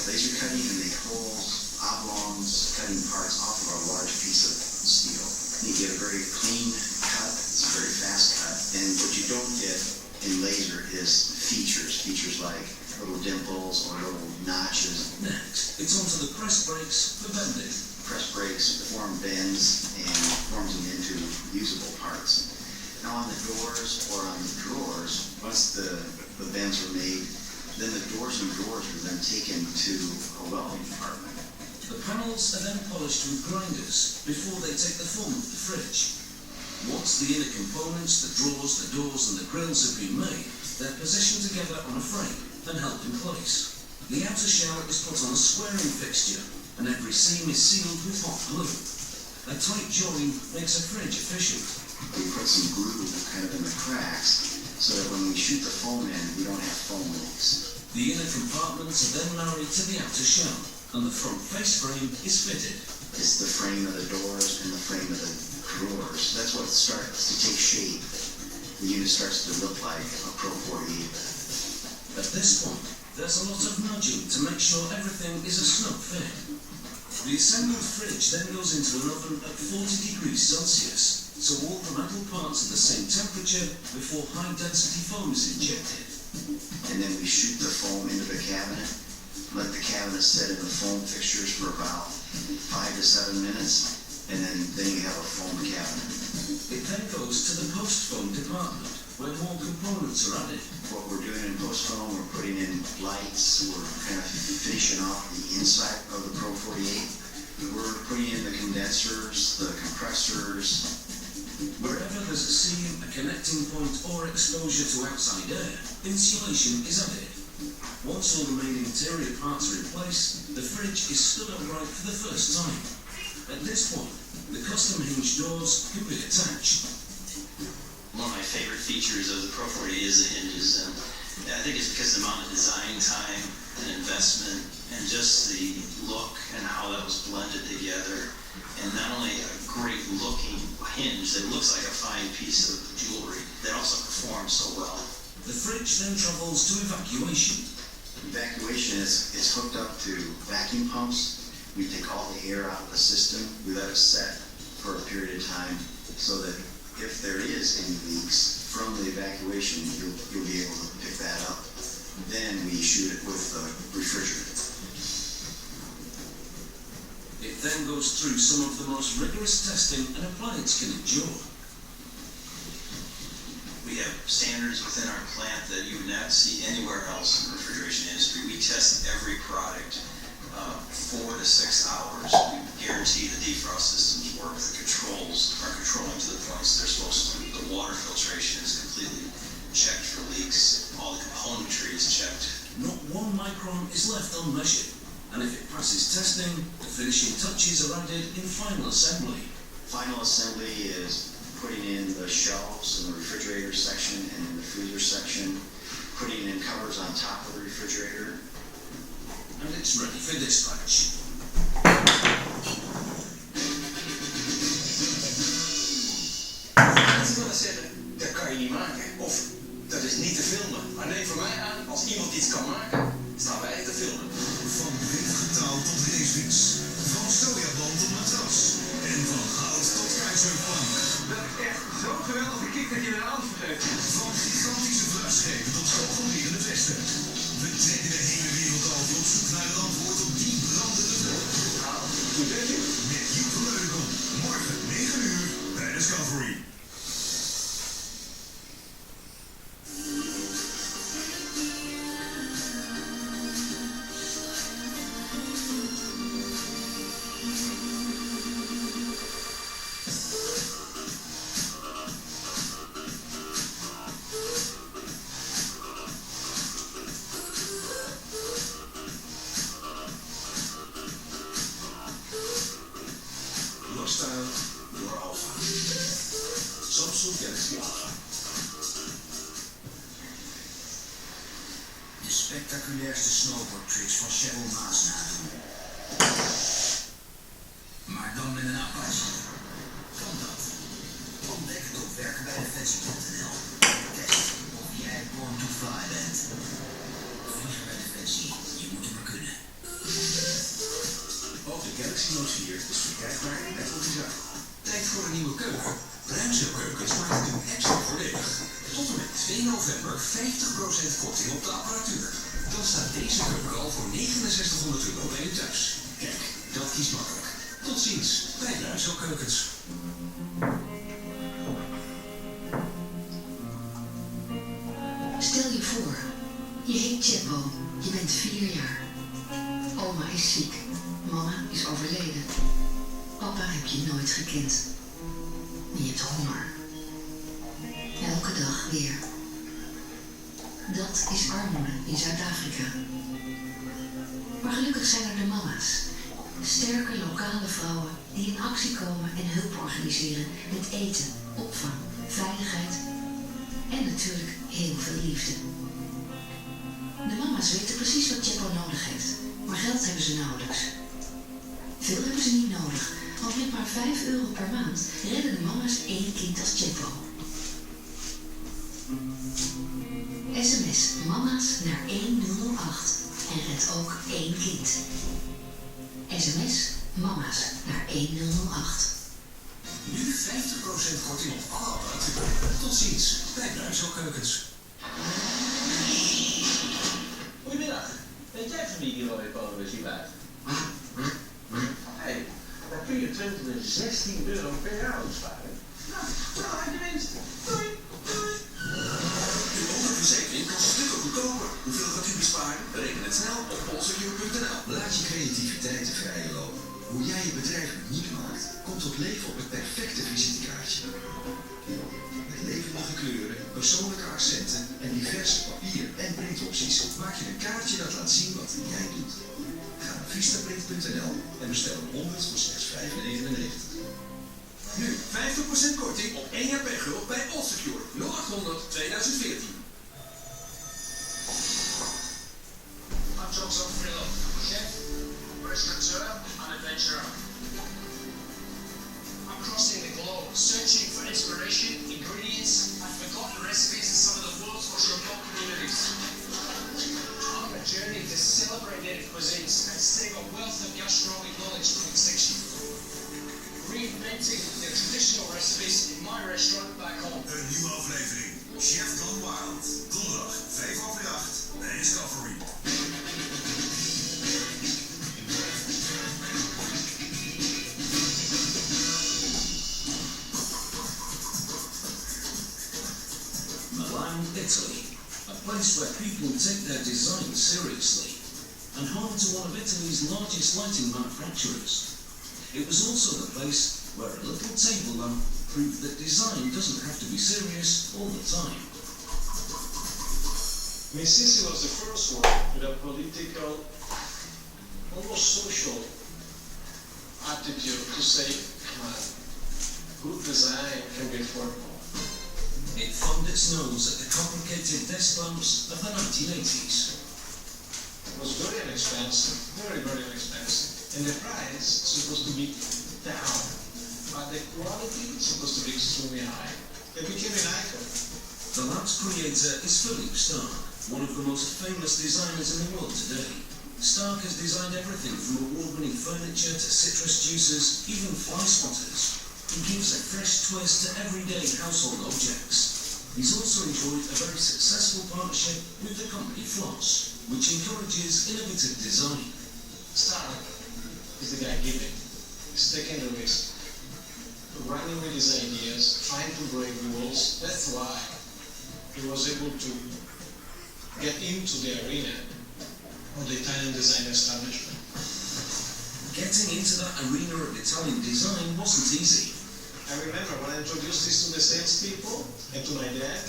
Laser cutting can make holes, oblongs, cutting parts off of a large piece of steel. You get a very clean cut, it's a very fast cut, and what you don't get in laser is features like little dimples or little notches. Next, it's onto the press brakes for bending. Press brakes form bends and forms them into usable parts. Now on the doors or on the drawers, once the bends are made, then the doors and drawers are then taken to a welding department. The panels are then polished with grinders before they take the form of the fridge. Once the inner components, the drawers, the doors and the grills have been made, they're positioned together on a frame and held in place. The outer shell is put on a squaring fixture, and every seam is sealed with hot glue. A tight join makes a fridge efficient. We put some glue kind of in the cracks, so that when we shoot the foam in, we don't have foam leaks. The inner compartments are then married to the outer shell, and the front face frame is fitted. It's the frame of the doors and the frame of the drawers. That's what starts to take shape. The unit starts to look like a Pro 48. At this point, there's a lot of nudging to make sure everything is a snug fit. The assembled fridge then goes into an oven at 40 degrees Celsius, so all the metal parts are the same temperature before high-density foam is injected. And then we shoot the foam into the cabinet, let the cabinet set in the foam fixtures for about 5 to 7 minutes, and then you have a foam cabinet. It then goes to the post-foam department, where more components are added. What we're doing in post-foam, we're putting in lights, we're kind of finishing off the inside of the Pro 48. We're putting in the condensers, the compressors. Wherever there's a seam, a connecting point, or exposure to outside air, insulation is added. Once all the main interior parts are in place, the fridge is stood upright for the first time. At this point, the custom hinge doors can be attached. One of my favorite features of the Pro 48 is the hinges, and I think it's because of the amount of design time and investment and just the look and how that was blended together. And not only a great looking hinge that looks like a fine piece of jewelry, that also performs so well. The fridge then travels to evacuation. Evacuation is hooked up to vacuum pumps. We take all the air out of the system. We let it set for a period of time so that if there is any leaks from the evacuation, you'll be able to pick that up. Then we shoot it with refrigerant. It It then goes through some of the most rigorous testing an appliance can endure. We have standards within our plant that you would not see anywhere else in the refrigeration industry. We test every product 4 to 6 hours. We guarantee the defrost systems work. The controls are controlling to the points they're supposed to. The water filtration is completely checked for leaks. All the componentry is checked. Not 1 micron is left unmeasured, and if it passes testing, the finishing touches are added in final assembly. Final assembly is putting in the shelves in the refrigerator section and in the freezer section, putting in covers on top of the refrigerator. And it's ready for dispatch. Dat wil ik zeggen, dat kan je niet maken. Of dat is niet te filmen. Maar neem voor mij aan, als iemand iets kan maken, staan wij te filmen. Van weefgetouw tot racefiets, van sojaband tot matras en van goud tot kruiserplank. Dat is echt zo'n geweldige kick dat je er aan vergeet. Van gigantische vrachtschepen tot kogelwerende vesten. We trekken de hele wereld over op zoek naar het antwoord op die brandende vraag. Hoe zeg je? Met Joep van Leukel, morgen 9 uur bij Discovery. De spectaculairste snowboardtricks van Cheryl Maas nadoen. Maar dan met een Apache. Kan dat? Ontdek het op werkenbijdefensie.nl. Test of jij born to fly bent. Vliegen bij Defensie, je moet het maar kunnen. Ook de Galaxy Note 4 is verkrijgbaar in metal design. Tijd voor een nieuwe keuken. Bruinzeelkeukens maakt het nu extra voordelig. Tot en met 2 november 50% korting op de apparatuur. Dan staat deze keuken al voor €6900 bij u thuis. Kijk, dat kiest makkelijk. Tot ziens bij Bruinzeelkeukens. Stel je voor, je heet Tjeppo, je bent 4 jaar. Oma is ziek, mama is overleden. Papa heb je nooit gekend. En je hebt honger. Elke dag weer. Dat is armoede in Zuid-Afrika. Maar gelukkig zijn er de mama's. Sterke lokale vrouwen die in actie komen en hulp organiseren met eten, opvang, veiligheid en natuurlijk heel veel liefde. De mama's weten precies wat Tjeppo nodig heeft, maar geld hebben ze nauwelijks. Veel hebben ze niet nodig, want met maar €5 per maand redden de mama's 1 kind als Tjeppo. SMS mama's naar 1008 en red ook 1 kind. SMS mama's naar 1008. Nu 50% korting op alle apparatuur. Tot ziens bij Bruinzeelkeukens. Goedemiddag. Weet jij van wie die rode polo is hier buiten? Hé, daar kun je €216 per jaar op sparen. Nou, zo uit de winst. Doei, doei. Uw autoverzekering kan stukken goedkoper. Hoeveel gaat u besparen? Bereken het snel op polsecure.nl. Laat je creativiteit de vrije loop. Hoe jij je bedrijf uniek maakt, komt tot leven op het perfecte visitekaartje. Met levendige kleuren, persoonlijke accenten en diverse papier- en printopties maak je een kaartje dat laat zien wat jij doet. Ga naar vistaprint.nl en bestel een 100 voor slechts €5,99. Nu 50% korting op 1 jaar pechhulp bij Allsecure 0800 2014. I'm Joseph Frillo, chef, restaurateur, and adventurer. I'm crossing the globe, searching for inspiration, ingredients, and forgotten recipes in some of the world's most remote communities. I'm on a journey to celebrate native cuisines and save a wealth of gastronomic knowledge from extinction. Reinventing the traditional recipes in my restaurant back home. Een nieuwe aflevering. Chef Gone Wild. Donderdag 7:08 bij Discovery. place where people take their design seriously, and home to one of Italy's largest lighting manufacturers. It was also the place where a little table lamp proved that design doesn't have to be serious all the time. Sisi was the first one with a political, almost social attitude to say, come on, good design can be affordable. It thumbed its nose at the complicated desk lamps of the 1980s. It was very inexpensive, very, very inexpensive. And the price is supposed to be down, but the quality is supposed to be extremely high. It became an icon. The lamp's creator is Philippe Stark, one of the most famous designers in the world today. Stark has designed everything from award-winning furniture to citrus juicers, even fly spotters. He gives a fresh twist to everyday household objects. He's also enjoyed a very successful partnership with the company Floss, which encourages innovative design. Stark is the guy giving. He's taking the risk, running with his ideas, trying to break rules. That's why he was able to get into the arena of the Italian design establishment. Getting into that arena of Italian design wasn't easy. I remember when I introduced this to the salespeople and to my dad,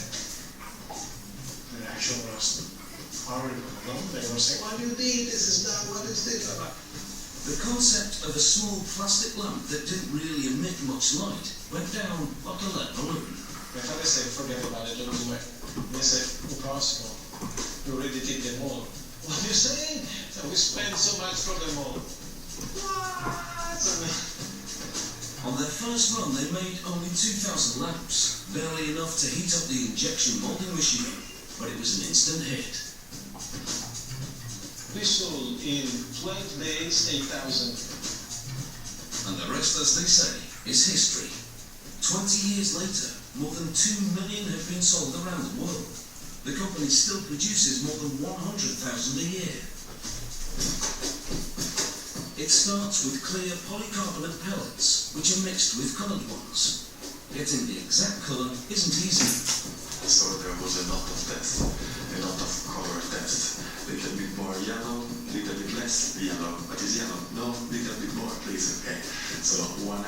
the reaction was horrible. No? They were saying, what do you need? This is not, what is this? The concept of a small plastic lamp that didn't really emit much light went down like a lead balloon. My father said, forget about it, don't do it. They said, impossible. You already did them all. What are you saying? So we spent so much for them all. What? On their first run, they made only 2,000 lamps, barely enough to heat up the injection molding machine, but it was an instant hit. We sold in 12 days 8,000. And the rest, as they say, is history. 20 years later, more than 2 million have been sold around the world. The company still produces more than 100,000 a year. It starts with clear polycarbonate pellets, which are mixed with coloured ones. Getting the exact colour isn't easy. So there was a lot of tests, a lot of color tests. A little bit more yellow, a little bit less yellow. What is yellow? No, a little bit more, please. Okay. So 100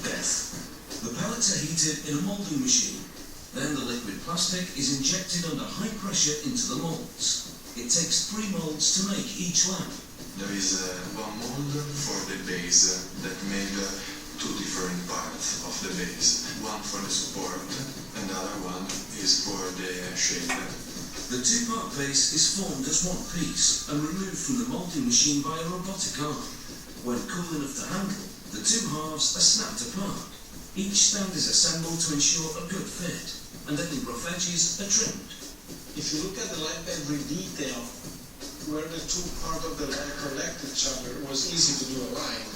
tests. The pellets are heated in a moulding machine. Then the liquid plastic is injected under high pressure into the moulds. It takes 3 moulds to make each lamp. There is one mold for the base that made 2 different parts of the base. One for the support, and the other one is for the shade. The 2-part base is formed as one piece and removed from the moulding machine by a robotic arm. When cool enough to handle, the 2 halves are snapped apart. Each stand is assembled to ensure a good fit, and any rough edges are trimmed. If you look at the lamp, every detail, where the 2 parts of the lamp connect each other, was easy to do a line.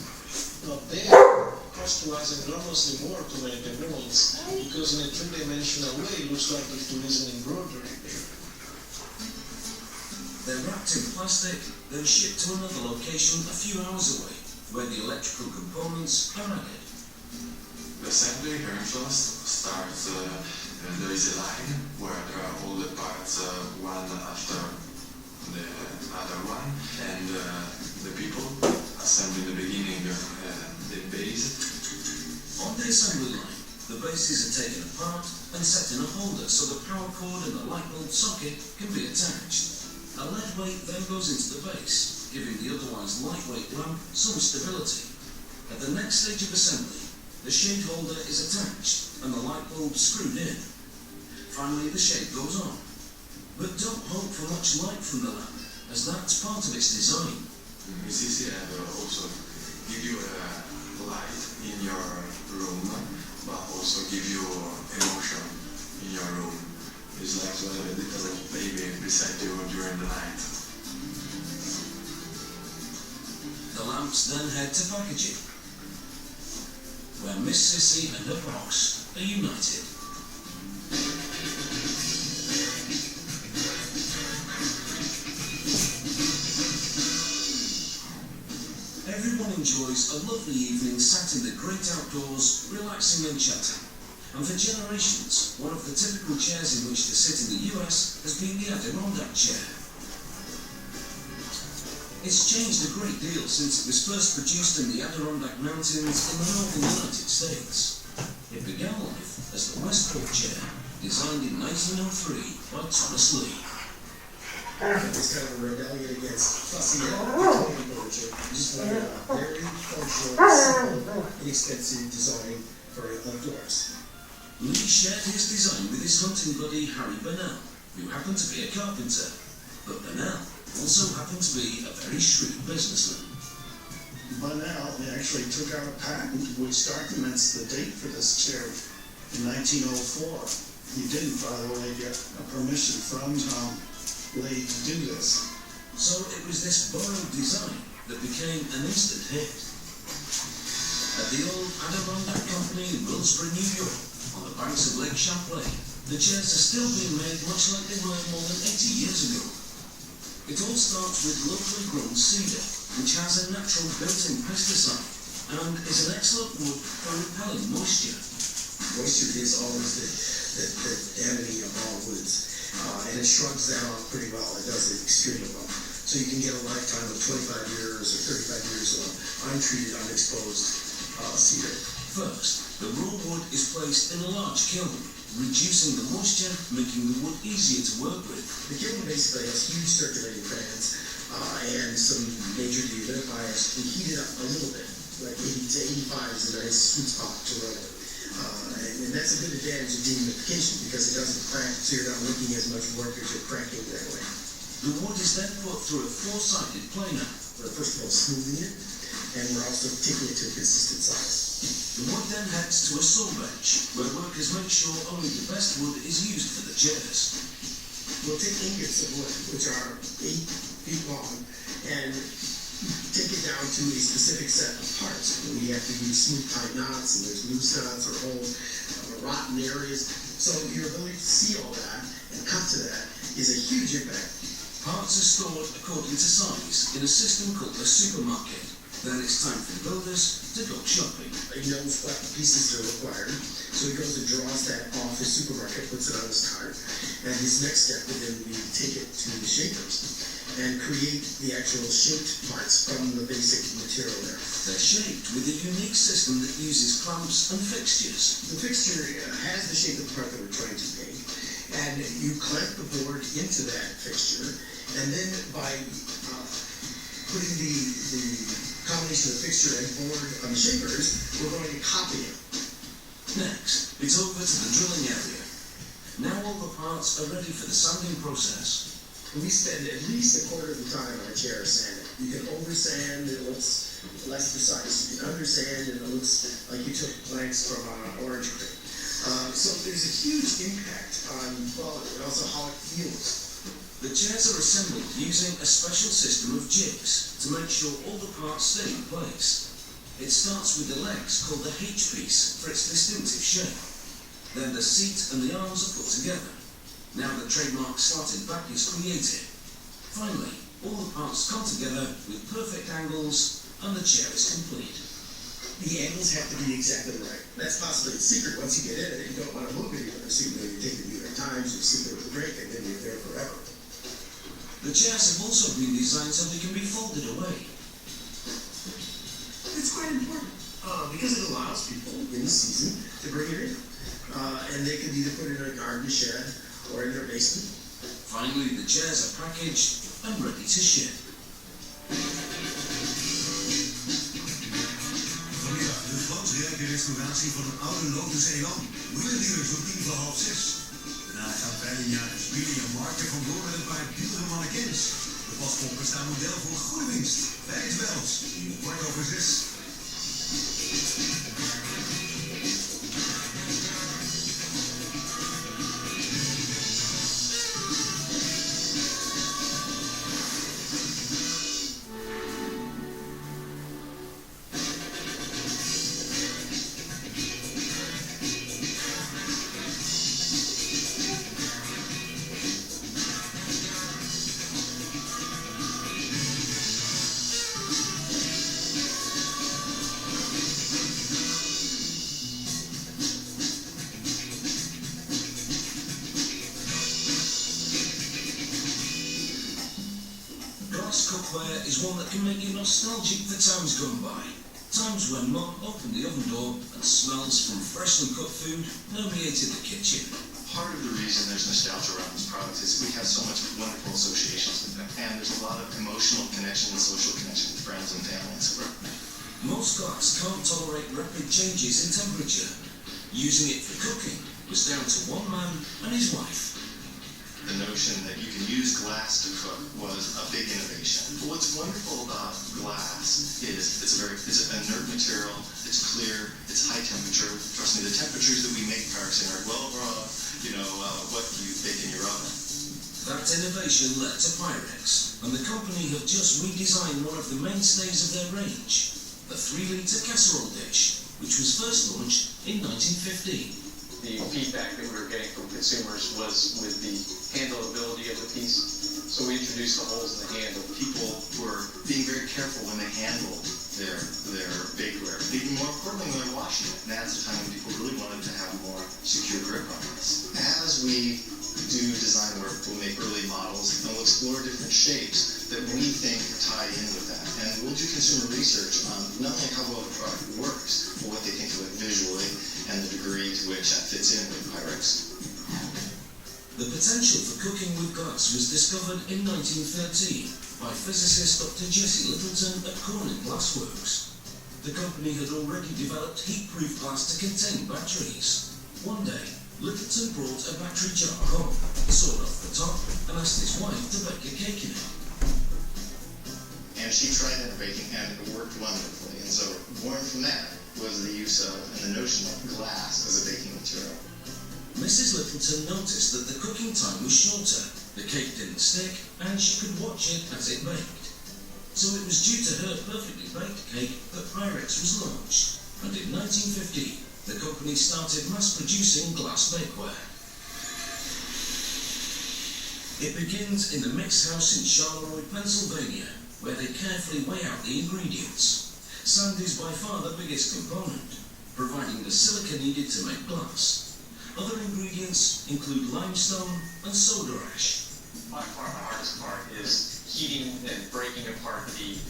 But there, it cost us enormously more to make the molds, because in a 3-dimensional way, it looks like if there is an embroidery there. They're wrapped in plastic, then shipped to another location a few hours away, where the electrical components are added. The assembly here in Floss starts, there is a line where there are all the parts one after the other one, and the people assemble in the beginning the base. On the assembly line, the bases are taken apart and set in a holder so the power cord and the light bulb socket can be attached. A lead weight then goes into the base, giving the otherwise lightweight lamp some stability. At the next stage of assembly, the shade holder is attached and the light bulb screwed in. Finally, the shade goes on. But don't hope for much light from the lamp, as that's part of its design. Sisi also give you a light in your room, but also give you emotion in your room. It's like to have a little baby beside you during the night. The lamps then head to packaging, where Miss Sissy and her box are united. Everyone enjoys a lovely evening sat in the great outdoors, relaxing and chatting. and for generations, one of the typical chairs in which to sit in the US has been the Adirondack chair. It's changed a great deal since it was first produced in the Adirondack Mountains in the northern United States. It began life as the Westport chair, designed in 1903 by Thomas Lee. It's kind of a rebellion against fussy furniture. Just wanted a very functional, simple, inexpensive design for outdoors. Lee shared his design with his hunting buddy Harry Burnell, who happened to be a carpenter. But Burnell also happened to be a very shrewd businessman. Burnell actually took out a patent which documents the date for this chair in 1904. He didn't, by the way, get a permission from Lee to do this. So it was this borrowed design that became an instant hit. At the old Adirondack Company in Wilkesboro, New York, on the banks of Lake Champlain, the chairs are still being made much like they were more than 80 years ago. It all starts with locally grown cedar, which has a natural built-in pesticide and is an excellent wood for repelling moisture. Moisture is always the enemy of all woods, and it shrugs that off pretty well. It does it extremely well. So you can get a lifetime of 25 years or 35 years of untreated, unexposed cedar. First, the raw wood is placed in a large kiln, reducing the moisture, making the wood easier to work with. The kiln basically has huge circulating fans and some major dehumidifiers. We heat it up a little bit, like 80 to 85 is a nice sweet spot to run it. And that's a good advantage of dehumidification because it doesn't crack, so you're not making as much work as you're cracking that way. The wood is then put through a four-sided planer. We're first of all smoothing it, and we're also taking it to a consistent size. The wood then heads to a saw bench, where workers make sure only the best wood is used for the chairs. We'll take ingots of wood, which are 8 feet long, and take it down to a specific set of parts. We have to use smooth tight knots, and there's loose knots or holes, rotten areas. So your ability to see all that and cut to that is a huge impact. Parts are stored according to size in a system called a supermarket. Then it's time for the builders to go shopping. He knows what pieces are required, so he goes and draws that off his supermarket, puts it on his cart, and his next step would then be to take it to the shapers and create the actual shaped parts from the basic material there. They're shaped with a unique system that uses clamps and fixtures. The fixture has the shape of the part that we're trying to make, and you clamp the board into that fixture, and then by putting the combination of the fixture and board on the shapers, we're going to copy it. Next, it's over to the drilling area. Now all the parts are ready for the sanding process. We spend at least a quarter of the time on a chair sanding. You can oversand, it looks less precise. You can undersand, and it looks like you took planks from an orange tree. So there's a huge impact on quality and also how it feels. The chairs are assembled using a special system of jigs to make sure all the parts stay in place. It starts with the legs, called the H-piece, for its distinctive shape. Then the seat and the arms are put together. Now the trademark slatted back is created. Finally, all the parts come together with perfect angles, and the chair is complete. The angles have to be exactly right. That's possibly the secret. Once you get in it, you don't want to move it either. So you take it either times, you see there with a break, and then you're there forever. The chairs have also been designed so they can be folded away. It's quite important because it allows people in the season to bring it in. And they can either put it in a garden shed or in their basement. Finally, the chairs are packaged and ready to ship. Vanmiddag de grote rijke restauratie van een oude Lotus Elan. Wheeldealers om 5:45. Daarna gaat wijnjagers Willy en Mark er vandoor met een paar dure mannequins. De paspompen staan model voor goede winst. Bij het Wels, om 5:15. glass cookware is one that can make you nostalgic for times gone by. Times when Mum opened the oven door and smells from freshly cooked food permeated the kitchen. Part of the reason there's nostalgia around these products is we have so much wonderful associations with them, and there's a lot of emotional connection and social connection with friends and family and so on. Most glass can't tolerate rapid changes in temperature. Using it for cooking was down to one man and his wife. The notion that you can use glass to cook was a big innovation. But what's wonderful about glass is it's an inert material, it's clear, it's high temperature. Trust me, the temperatures that we make Pyrex in are well above, what you bake in your oven. That innovation led to Pyrex, and the company have just redesigned one of the mainstays of their range, the 3-litre casserole dish, which was first launched in 1915. The feedback that we were getting from consumers was with the handleability of the piece. So we introduced the holes in the handle. People were being very careful when they handled their bakeware. Even more importantly, when they're washing it. And that's the time when people really wanted to have more secure grip on this. As we do design work, we'll make early models and we'll explore different shapes that we think tie in with that. And we'll do consumer research on not only how well the product works, but what they think of it visually and the degree to which that fits in with Pyrex. The potential for cooking with glass was discovered in 1913 by physicist Dr. Jesse Littleton at Corning Glassworks. The company had already developed heat-proof glass to contain batteries. One day, Littleton brought a battery jar home, sawed off the top, and asked his wife to bake a cake in it. And she tried it baking, and it worked wonderfully. And so, born from that was the use of and the notion of glass as a baking material. Mrs. Littleton noticed that the cooking time was shorter, the cake didn't stick, and she could watch it as it baked. So it was due to her perfectly baked cake that Pyrex was launched, and in 1950, the company started mass-producing glass bakeware. It begins in the mix house in Charleroi, Pennsylvania, where they carefully weigh out the ingredients. Sand is by far the biggest component, providing the silica needed to make glass. Other ingredients include limestone and soda ash. By far the hardest part is heating and breaking apart the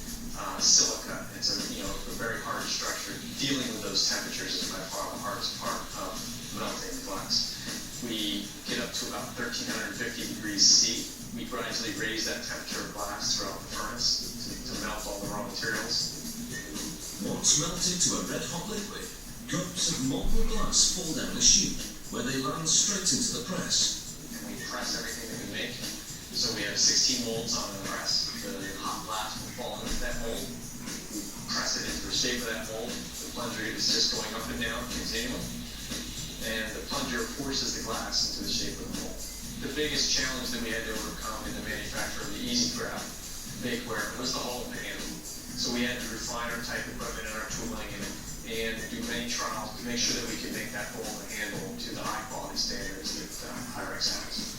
silica. It's a very hard structure. Dealing with those temperatures is by far the hardest part of melting the glass. We get up to about 1350 degrees C. We gradually raise that temperature of glass throughout the furnace to melt all the raw materials. Once melted to a red-hot liquid, gobs of molten glass fall down a chute, where they land straight into the press. And we press everything that we make. So we have 16 molds on the press. The hot glass will fall into that mold. We press it into the shape of that mold. The plunger is just going up and down continually. And the plunger forces the glass into the shape of the mold. The biggest challenge that we had to overcome in the manufacture of the Easy Grab bakeware was the hole in the handle. So we had to refine our type equipment and our tooling and do many trials to make sure that we could make that hole in the handle to the high quality standards that Pyrex has.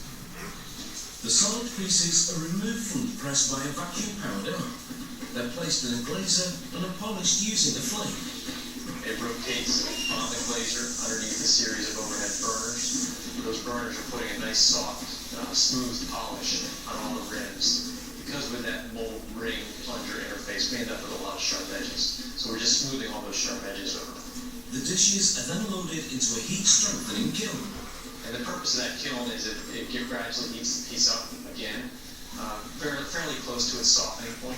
The solid pieces are removed from the press by a vacuum-powered arm. They're placed in a glazer and are polished using a flame. It rotates on the glazer underneath a series of overhead burners. Those burners are putting a nice soft, smooth polish on all the rims. Because with that mold ring plunger interface, we end up with a lot of sharp edges. So we're just smoothing all those sharp edges over. The dishes are then loaded into a heat-strengthening kiln. And the purpose of that kiln is it gradually heats the piece up again, fairly close to its softening point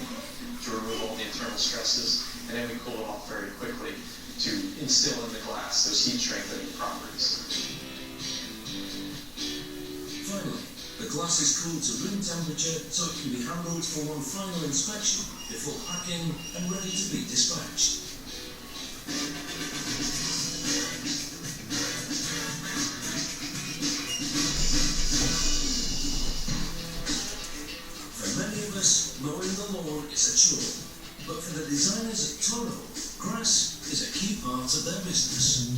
to remove all the internal stresses, and then we cool it off very quickly to instill in the glass those heat-strengthening properties. Finally, the glass is cooled to room temperature so it can be handled for one final inspection before packing and ready to be dispatched. For many of us, mowing the lawn is a chore, but for the designers at Toro, grass is a key part of their business.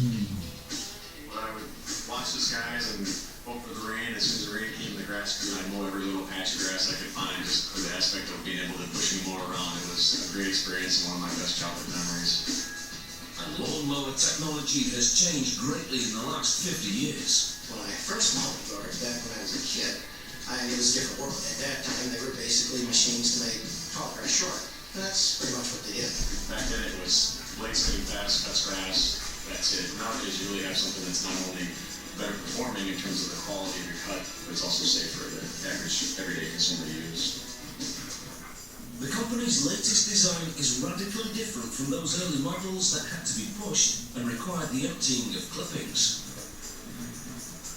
Well, I would watch the skies and hope for the rain. As soon as the rain came, the grass grew. I'd mow every little patch of grass I could find just for the aspect of being able to push and mow around. It was a great experience and one of my best childhood memories. And lawnmower technology has changed greatly in the last 50 years. When I first mowed yards back when I was a kid, I mean, it was a different world. At that time, they were basically machines to make tall grass short. And that's pretty much what they did. Back then it was blades cutting fast, cuts grass, that's it. Nowadays you really have something that's not only better performing in terms of the quality of your cut, but it's also safe for the average everyday consumer to use. The company's latest design is radically different from those early models that had to be pushed and required the emptying of clippings.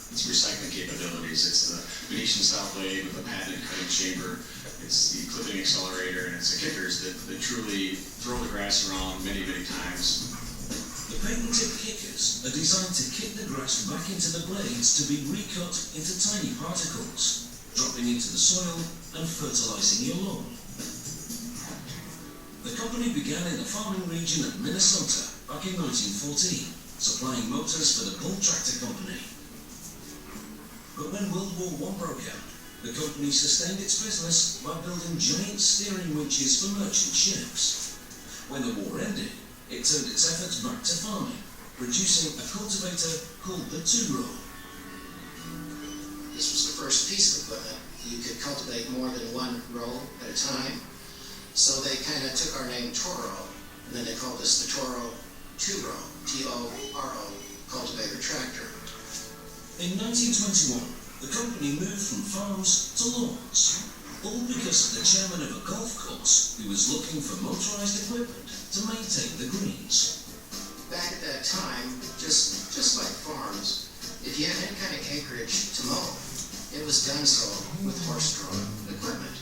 It's recycling capabilities. It's the Venetian style blade with a patented cutting chamber. It's the clipping accelerator, and it's the kickers that truly throw the grass around many, many times. The patented kickers are designed to kick the grass back into the blades to be recut into tiny particles, dropping into the soil and fertilizing your lawn. The company began in the farming region of Minnesota back in 1914, supplying motors for the Bull Tractor Company. But when World War I broke out, the company sustained its business by building giant steering winches for merchant ships. When the war ended, it turned its efforts back to farming, producing a cultivator called the two-row. This was the first piece of equipment. You could cultivate more than one row at a time. So they kind of took our name Toro, and then they called us the Toro Two-Row, T-O-R-O, cultivator tractor. In 1921, the company moved from farms to lawns, all because of the chairman of a golf course who was looking for motorized equipment to maintain the greens. Back at that time, just like farms, if you had any kind of acreage to mow, it was done so with horse-drawn equipment.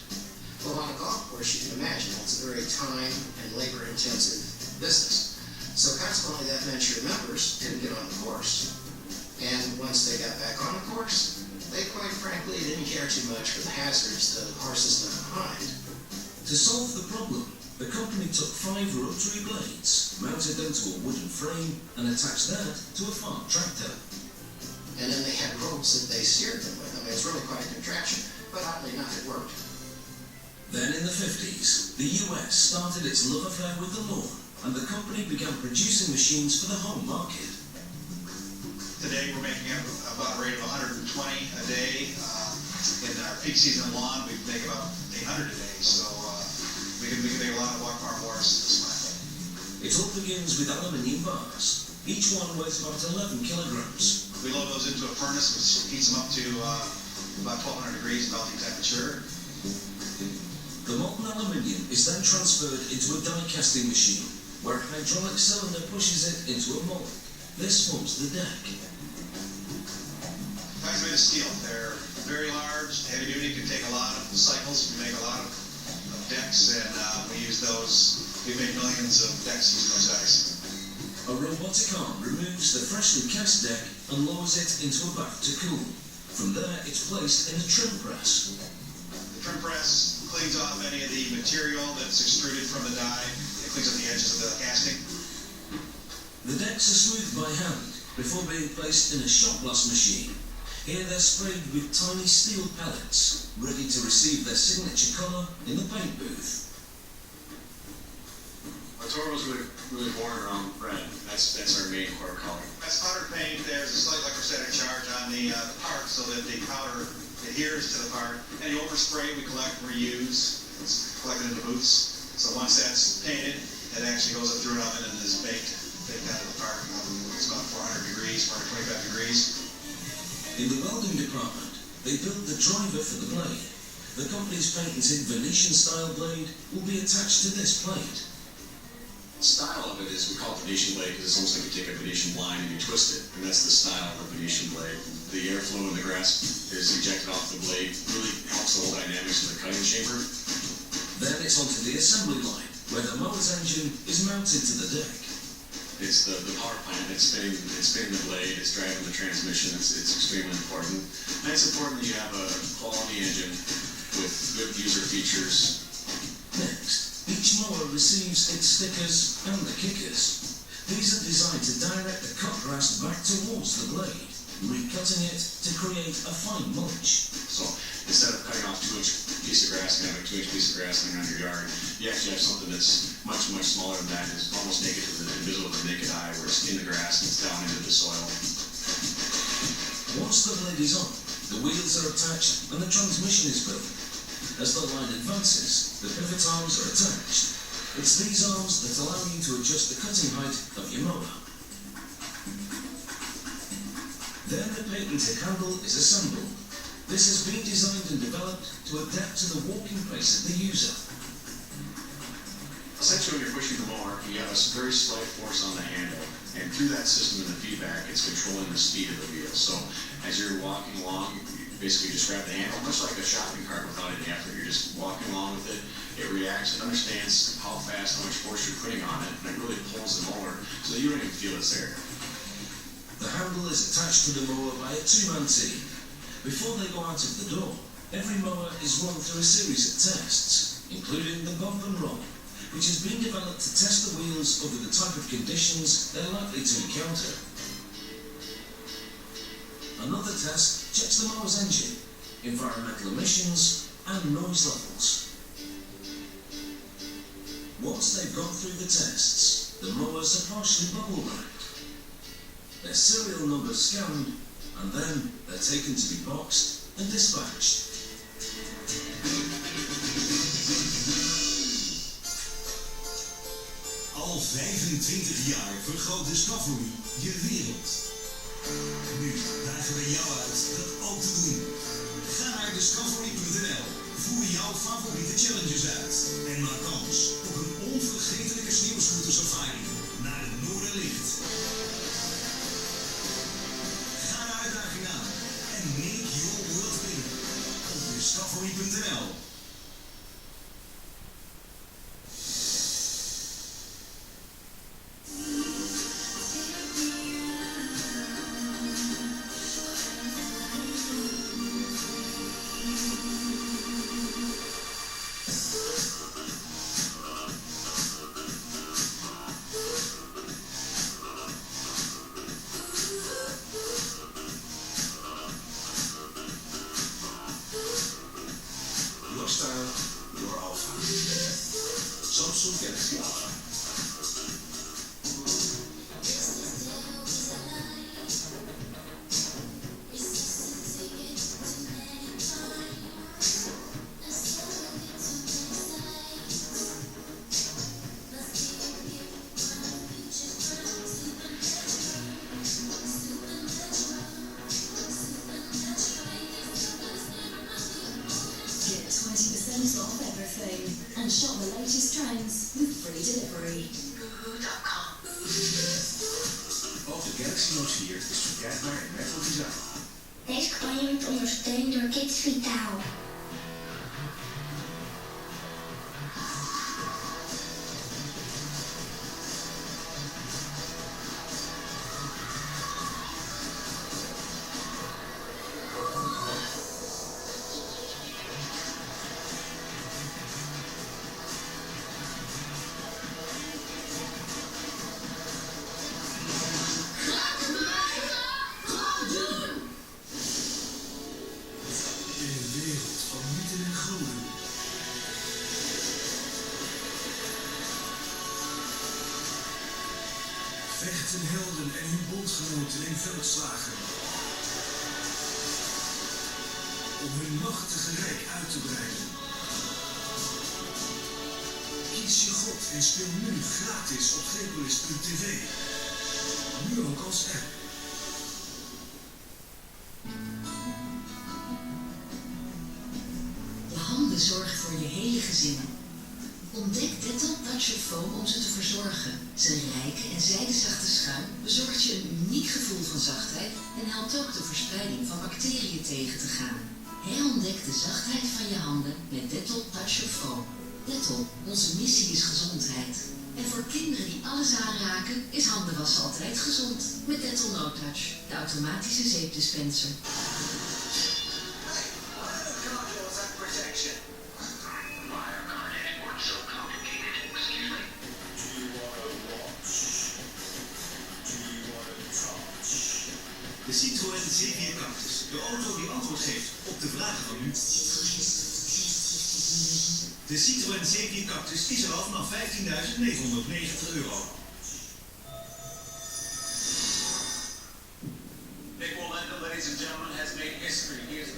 Well, on a golf course, you can imagine it's a very time and labor-intensive business. So consequently, that meant your members didn't get on the course. And once they got back on the course, they quite frankly didn't care too much for the hazards the horses left behind. To solve the problem, the company took 5 rotary blades, mounted them to a wooden frame, and attached that to a farm tractor. And then they had ropes that they steered them with. I mean, it's really quite a contraption, but oddly enough, it worked. Then in the 50s, the US started its love affair with the lawn, and the company began producing machines for the home market. Today we're making about a rate of 120 a day. In our peak season lawn, we make about 800 a day, so we can make a lot of farm wars this way. It all begins with aluminium bars. Each one weighs about 11 kilograms. We load those into a furnace, which heats them up to about 1200 degrees melting temperature. The molten aluminium is then transferred into a die casting machine, where a hydraulic cylinder pushes it into a mold. This forms the deck. Dies made of steel. They're very large, heavy duty, can take a lot of cycles. We make a lot of decks, and we use those. We make millions of decks using those dies. A robotic arm removes the freshly cast deck and lowers it into a bath to cool. From there, it's placed in a trim press. The trim press cleans off any of the material that's extruded from the die. It cleans up the edges of the casting. The decks are smoothed by hand before being placed in a shot blast machine. Here they're sprayed with tiny steel pellets, ready to receive their signature colour in the paint booth. Our Toro's really born around red. That's our main core color. As powder paint, there's a slight liquor setting charge on the part so that the powder adheres to the part. Any overspray we collect and reuse. It's collected into booths. So once that's painted, it actually goes up through an oven and is baked out of the part. It's about 400 degrees, 425 degrees. In the welding department, they build the driver for the blade. The company's patented Venetian-style blade will be attached to this plate. The style of it is, we call it Venetian blade because it's almost like you take a Venetian blind and you twist it, and that's the style of the Venetian blade. The airflow in the grass is ejected off the blade, really helps the whole dynamics of the cutting chamber. Then it's onto the assembly line, where the mower's engine is mounted to the deck. It's the power plant, it's spinning the blade, it's driving the transmission, it's extremely important. And it's important that you have a quality engine with good user features. Next, each mower receives its stickers and the kickers. These are designed to direct the cut grass back towards the blade, recutting it to create a fine mulch. So instead of cutting off 2-inch piece of grass and having a 2-inch piece of grass laying on your yard, you actually have something that's much, much smaller than that. It's almost naked to the invisible to the naked eye, where it's in the grass and it's down into the soil. Once the blade is on, The wheels are attached and the transmission is built. As the line advances, the pivot arms are attached. It's these arms that allow you to adjust the cutting height of your mower. Then the patented handle is assembled. This has been designed and developed to adapt to the walking pace of the user. Essentially, when you're pushing the mower, you have a very slight force on the handle, and through that system and the feedback, it's controlling the speed of the wheel. So as you're walking along, you basically just grab the handle, much like a shopping cart without any effort. You're just walking along with it. It reacts. It understands how fast, how much force you're putting on it, and it really pulls the mower so that you don't even feel it's there. The handle is attached to the mower by a two-man team. Before they go out of the door, every mower is run through a series of tests, including the bump and roll, which has been developed to test the wheels over the type of conditions they're likely to encounter. Another test checks the mower's engine, environmental emissions, and noise levels. Once they've gone through the tests, the mowers are partially bubble wrapped. Their serial numbers scanned, and then they're taken to be boxed and dispatched. Al 25 jaar vergroot Discovery je wereld. Nu dagen we jou uit dat ook te doen. Ga naar discovery.nl, voer jouw favoriete challenges uit en maak kans op een onvergetelijke sneeuwscooter safari naar het Noorderlicht. Ga de uitdaging aan en make your world bigger op discovery.nl. And shop the latest trends with free delivery. Ook de Galaxy Note 4 is verkrijgbaar in metal design. Deze campagne wordt ondersteund door Kids Vitaal. Vechten helden en hun bondgenoten in veldslagen. Om hun machtige rijk uit te breiden. Kies je God en speel nu gratis op gepolis.tv. Nu ook als app. De handen zorgen voor je hele gezin. Ontdek Dettol Touch Foam om ze te verzorgen. Zijn rijke en zijdezachte schuim bezorgt je een uniek gevoel van zachtheid en helpt ook de verspreiding van bacteriën tegen te gaan. Herontdek de zachtheid van je handen met Dettol Touch Foam. Dettol, onze missie is gezondheid. En voor kinderen die alles aanraken, is handenwassen altijd gezond. Met Dettol No Touch, de automatische zeepdispenser. De Citroën C4 Cactus, de auto die antwoord geeft op de vragen van u. De Citroën C4 Cactus is er al vanaf €15.990. Nick Wodan, ladies and gentlemen, has made history. He is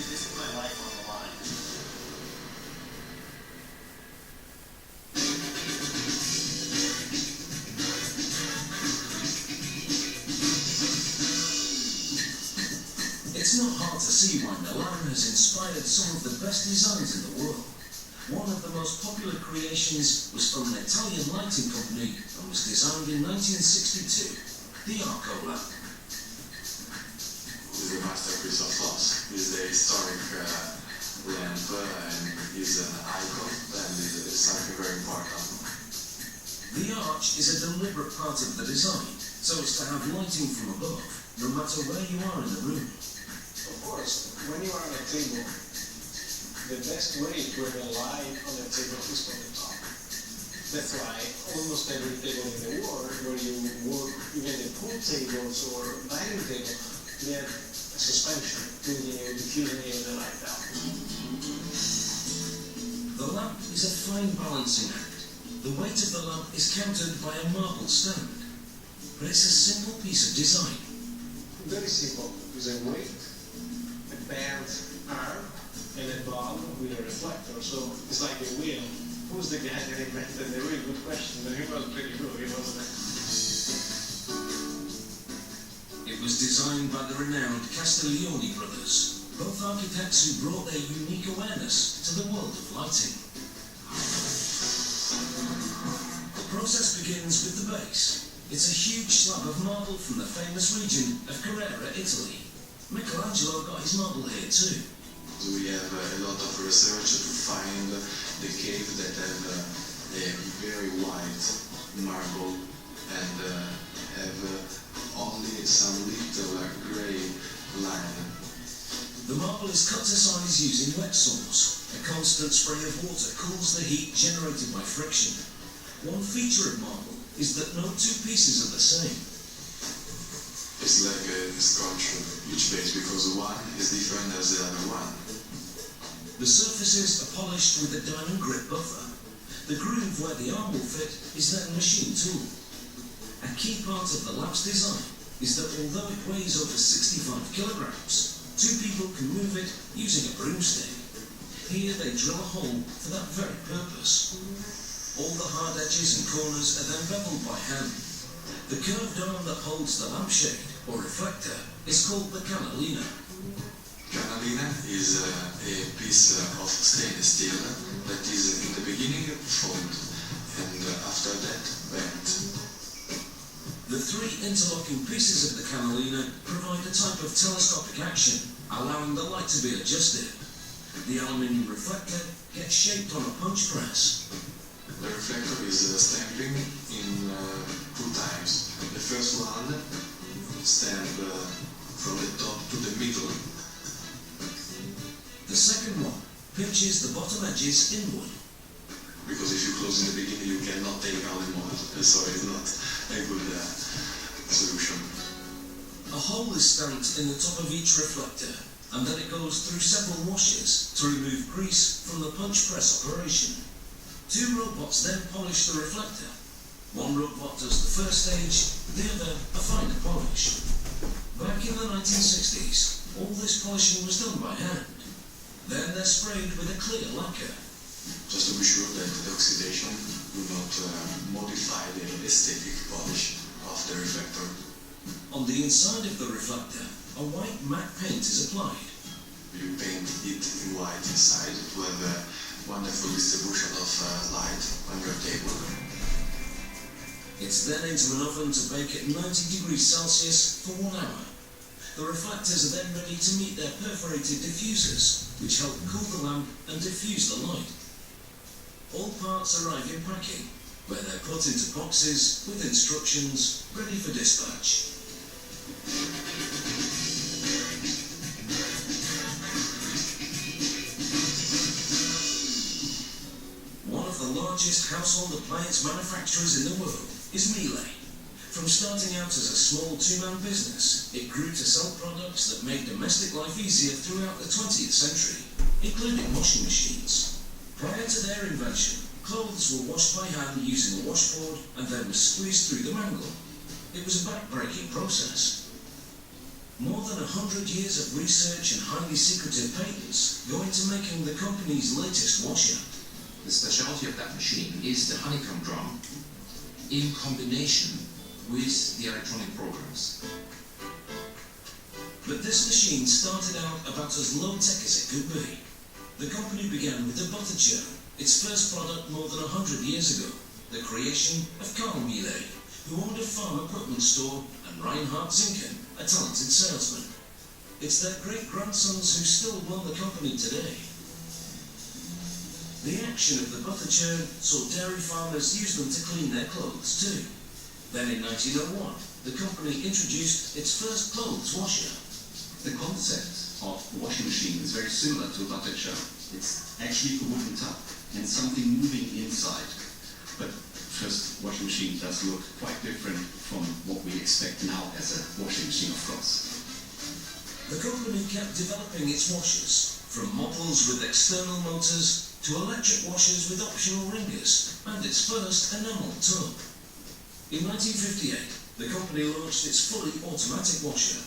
this is my life on the line. It's not hard to see why Milan has inspired some of the best designs in the world. One of the most popular creations was from an Italian lighting company and was designed in 1962, the Arco lamp. It's a masterpiece of plast. It's a historic lamp and is an icon and is something very important. The arch is a deliberate part of the design, so as to have lighting from above, no matter where you are in the room. Of course, when you are on a table, the best way to have a light on the table is from the top. That's why almost every table in the world, where you work, even the pool tables or dining table, they have a suspension, bringing you, diffusing you the light down. The lamp is a fine balancing act. The weight of the lamp is countered by a marble stand, but it's a simple piece of design. Very simple. There's a weight, a bent arm, and a bulb with a reflector. So it's like a wheel. Who's the guy that invented the wheel? Good question, but he was pretty good, wasn't it? It was designed by the renowned Castiglione brothers, both architects who brought their unique awareness to the world of lighting. The process begins with the base. It's a huge slab of marble from the famous region of Carrara, Italy. Michelangelo got his marble here too. So we have a lot of research to find the cave that have a very white marble and have only some little grey line. The marble is cut to size using wet saws. A constant spray of water cools the heat generated by friction. One feature of marble is that no two pieces are the same. It's like a sculpture, each base, because one is different as the other one. The surfaces are polished with a diamond grip buffer. The groove where the arm will fit is then machine tooled. A key part of the lamp's design is that although it weighs over 65 kilograms, two people can move it using a broomstick. Here they drill a hole for that very purpose. All the hard edges and corners are then beveled by hand. The curved arm that holds the lampshade, or reflector, is called the canalina. Canalina is a piece of stainless steel that is in the beginning fold and after that bent. The three interlocking pieces of the canalina provide a type of telescopic action, allowing the light to be adjusted. The aluminium reflector gets shaped on a punch press. The reflector is stamping in 2 times. The first one stamp from the top to the middle. The second one pinches the bottom edges inward. Because if you close in the beginning, you cannot take out the mold. So it's not a good solution. A hole is stamped in the top of each reflector, and then it goes through several washes to remove grease from the punch press operation. 2 robots then polish the reflector. One robot does the first stage, the other a finer polish. Back in the 1960s, all this polishing was done by hand. Then they're sprayed with a clear lacquer. Just to be sure that the oxidation will not modify the aesthetic polish of the reflector. On the inside of the reflector, a white matte paint is applied. You paint it in white inside to have a wonderful distribution of light on your table. It's then into an oven to bake at 90 degrees Celsius for 1 hour. The reflectors are then ready to meet their perforated diffusers, which help cool the lamp and diffuse the light. All parts arrive in packing, where they're put into boxes with instructions ready for dispatch. One of the largest household appliance manufacturers in the world is Miele. From starting out as a small 2-man business, it grew to sell products that made domestic life easier throughout the 20th century, including washing machines. Prior to their invention, clothes were washed by hand using a washboard and then were squeezed through the mangle. It was a back-breaking process. More than 100 years of research and highly secretive patents go into making the company's latest washer. The specialty of that machine is the honeycomb drum in combination with the electronic programs. But this machine started out about as low-tech as it could be. The company began with the butter churn, its first product more than 100 years ago, the creation of Carl Miele, who owned a farm equipment store, and Reinhard Zinken, a talented salesman. It's their great-grandsons who still run the company today. The action of the butter churn saw dairy farmers use them to clean their clothes too. Then in 1901, the company introduced its first clothes washer. The concept of washing machine is very similar to a butter churn. It's actually a wooden tub and something moving inside. But first, washing machine does look quite different from what we expect now as a washing machine, of course. The company kept developing its washers, from models with external motors to electric washers with optional ringers, and its first enamel tub. In 1958, the company launched its fully automatic washer.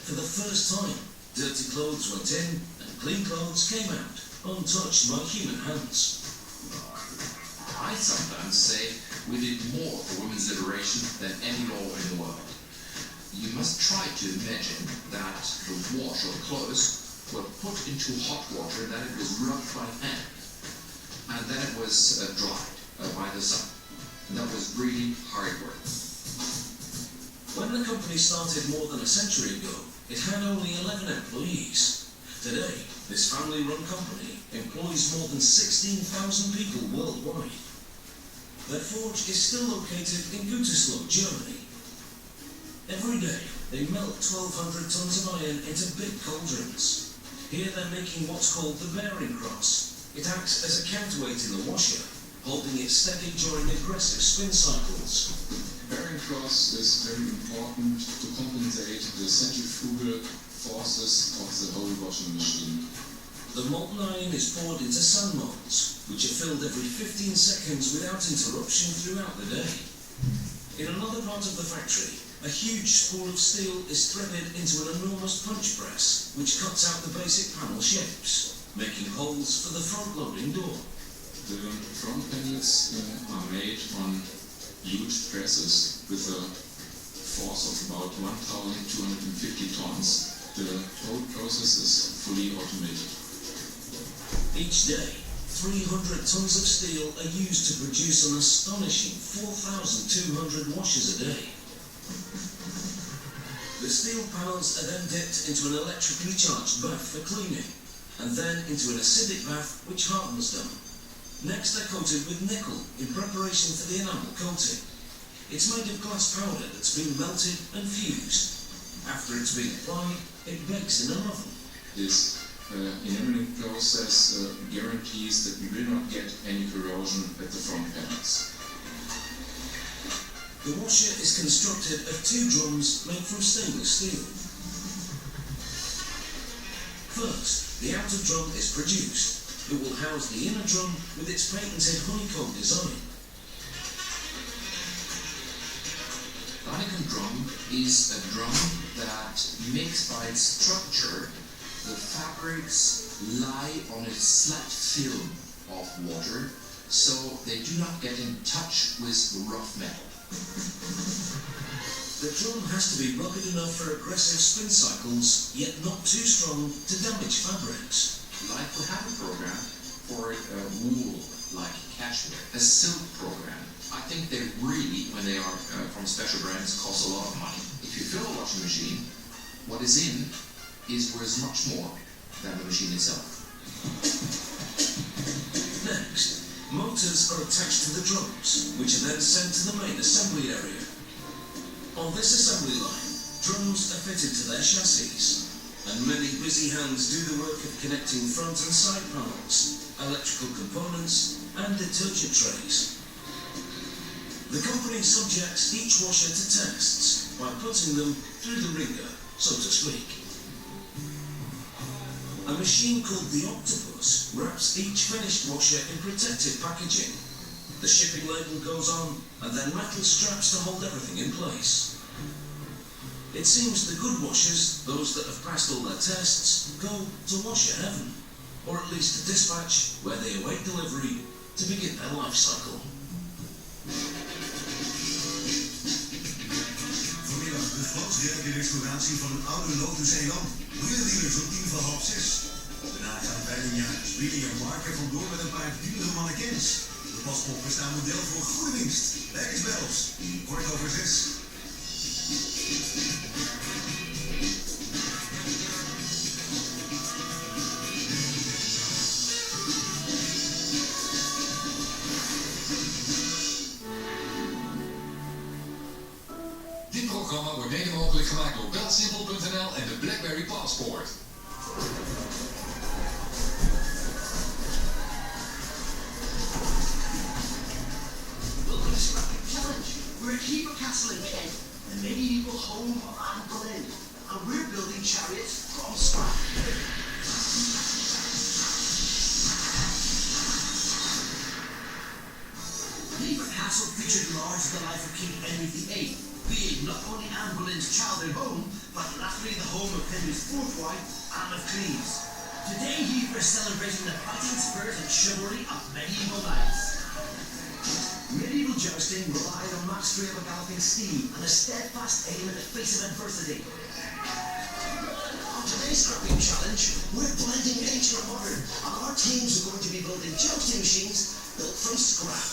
For the first time, dirty clothes went in and clean clothes came out, untouched by human hands. I sometimes say we did more for women's liberation than any law in the world. You must try to imagine that the wash of clothes were put into hot water, then it was rubbed by hand, and then it was dried by the sun. And that was really hard work. When the company started more than a century ago, it had only 11 employees. Today, this family-run company employs more than 16,000 people worldwide. Their forge is still located in Gütersloh, Germany. Every day, they melt 1,200 tons of iron into big cauldrons. Here they're making what's called the bearing cross. It acts as a counterweight in the washer, holding it steady during aggressive spin cycles. Bearing cross is very important to compensate the centrifugal forces of the whole washing machine. The molten iron is poured into sand molds, which are filled every 15 seconds without interruption throughout the day. In another part of the factory, a huge spool of steel is threaded into an enormous punch press, which cuts out the basic panel shapes, making holes for the front-loading door. The front panels are made on huge presses with a force of about 1,250 tons. The whole process is fully automated. Each day, 300 tons of steel are used to produce an astonishing 4,200 washes a day. The steel panels are then dipped into an electrically charged bath for cleaning, and then into an acidic bath which hardens them. Next they're coated with nickel in preparation for the enamel coating. It's made of glass powder that's been melted and fused. After it's been applied, it bakes in an oven. This enameling process guarantees that we will not get any corrosion at the front panels. The washer is constructed of two drums made from stainless steel. First, the outer drum is produced. It will house the inner drum with its patented honeycomb design. The honeycomb drum is a drum that makes by its structure the fabrics lie on a slight film of water so they do not get in touch with rough metal. The drum has to be rugged enough for aggressive spin cycles, yet not too strong to damage fabrics. Like we have a program for wool, like cashmere, a silk program. I think they really, when they are from special brands, cost a lot of money. If you fill a washing machine, what is in is worth much more than the machine itself. Next, motors are attached to the drums, which are then sent to the main assembly area. On this assembly line, drums are fitted to their chassis, and many busy hands do the work of connecting front and side panels, electrical components, and detergent trays. The company subjects each washer to tests by putting them through the ringer, so to speak. A machine called the Octopus wraps each finished washer in protective packaging. The shipping label goes on, and then metal straps to hold everything in place. It seems the good washers, those that have passed all their tests, go to washer heaven, or at least to dispatch, where they await delivery to begin their life cycle. Vanmiddag de grootste restauratie van een oude Lotus Elan. Wielerdealers om 6:10. Daarna gaan veilingjagers Willy en Mark er vandoor met een paar dure mannequins. De pas opgestaan model voor goede winst. Lekkers Bells, 6:15. Dit programma wordt mede mogelijk gemaakt door belsimpel.nl en de BlackBerry Passport. Welcome to Scrapping Challenge. We're at Heber Castle in Kent, the medieval home of Anne Boleyn, and we're building chariots from scratch. Heber Castle featured large-than-life of King Henry VIII, being not only Anne Boleyn's childhood home, but latterly the home of Henry's fourth wife, Anne of Cleves. Today, Heber is celebrating the fighting spirit and chivalry of medieval knights. Medieval jousting relied on mastery of a galloping steed and a steadfast aim in the face of adversity. On today's Scrapping Challenge, we're blending ancient and modern, and our teams are going to be building jousting machines built from scrap.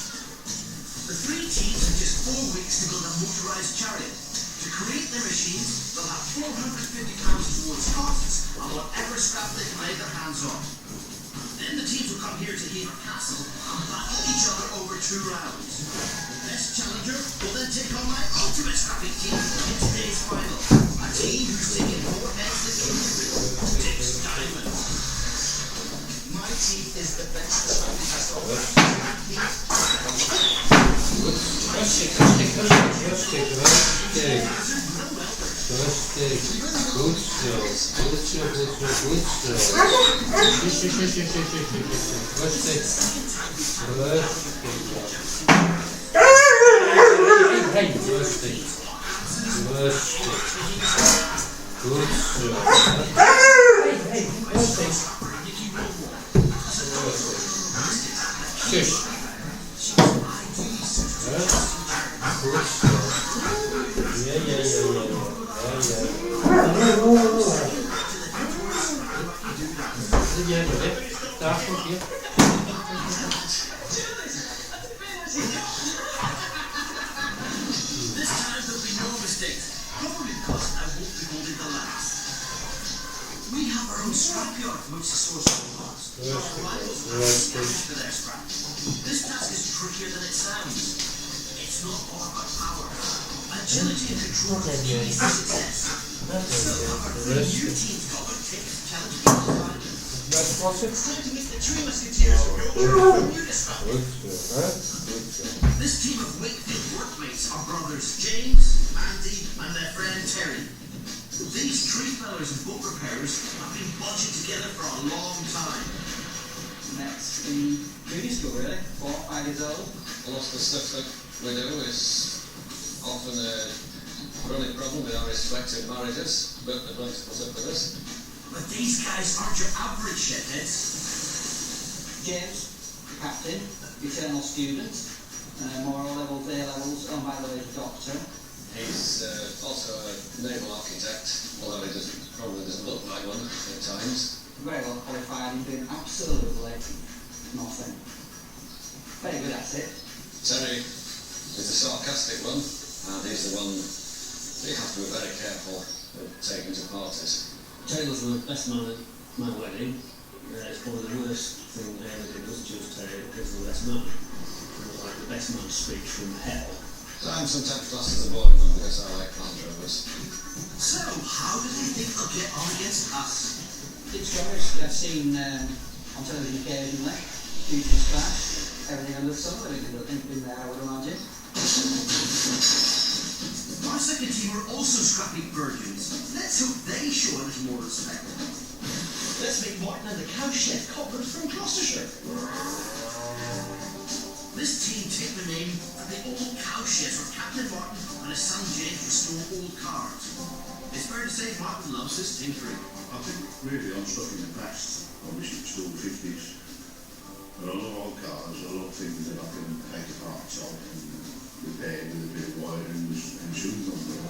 The three teams have just 4 weeks to build a motorised chariot. To create their machines, they'll have £450 towards costs on whatever scrap they can lay their hands on. Then the teams will come here to Heber Castle and battle each other over 2 rounds. The best challenger will then take on my ultimate scrapping team in today's final. A team who's taken more heads than Dick's Diamond. My team is the best scrapping cast of Rustig, goed zo, This task is trickier than it sounds. It's not all about power. Agility and control is key to success. So, our 3 new teams got to take this challenge to It's time to meet the 3 musketeers of your new discovery. This team of Wakefield workmates are brothers James, Andy, and their friend Terry. These tree fellers and boat repairers have been budging together for a long time. Next, the previous school really, 4 or 5 years old. A lot of the stuff that we do is often a chronic problem with our respective marriages, but they'd like to put up with us. But these guys aren't your average shitheads. James, captain, eternal student, moral levels, A levels, and by the way, doctor. He's also a naval architect, although he probably doesn't look like one at times. Very well qualified and doing absolutely nothing. Very good at it. Terry is the sarcastic one, and he's the one you have to be very careful of taking to parties. Terry was the best man at my wedding. It's probably the worst thing I ever did was choose Terry because he was the best man. It was like the best man's speech from hell. So I'm sometimes classed as a boring one because I like Land Rovers. So, how do they think they'll get on against us? It's guys I've seen on television occasionally. Futures Crash, everything under the sun. I think been there, I would imagine. Our second team are also scrappy virgins. Let's hope they show a little more respect. Let's meet Martin and the cowshed cobblers from Gloucestershire. This team take the name from the old cowsheds where Captain Martin and his son James restored old cars. say Martin loves his tinkering. I think really I'm stuck in the past. Obviously it's still the 50s. But I love old cars, I love things that I can take apart of and repair with a bit of wiring and shoes on them.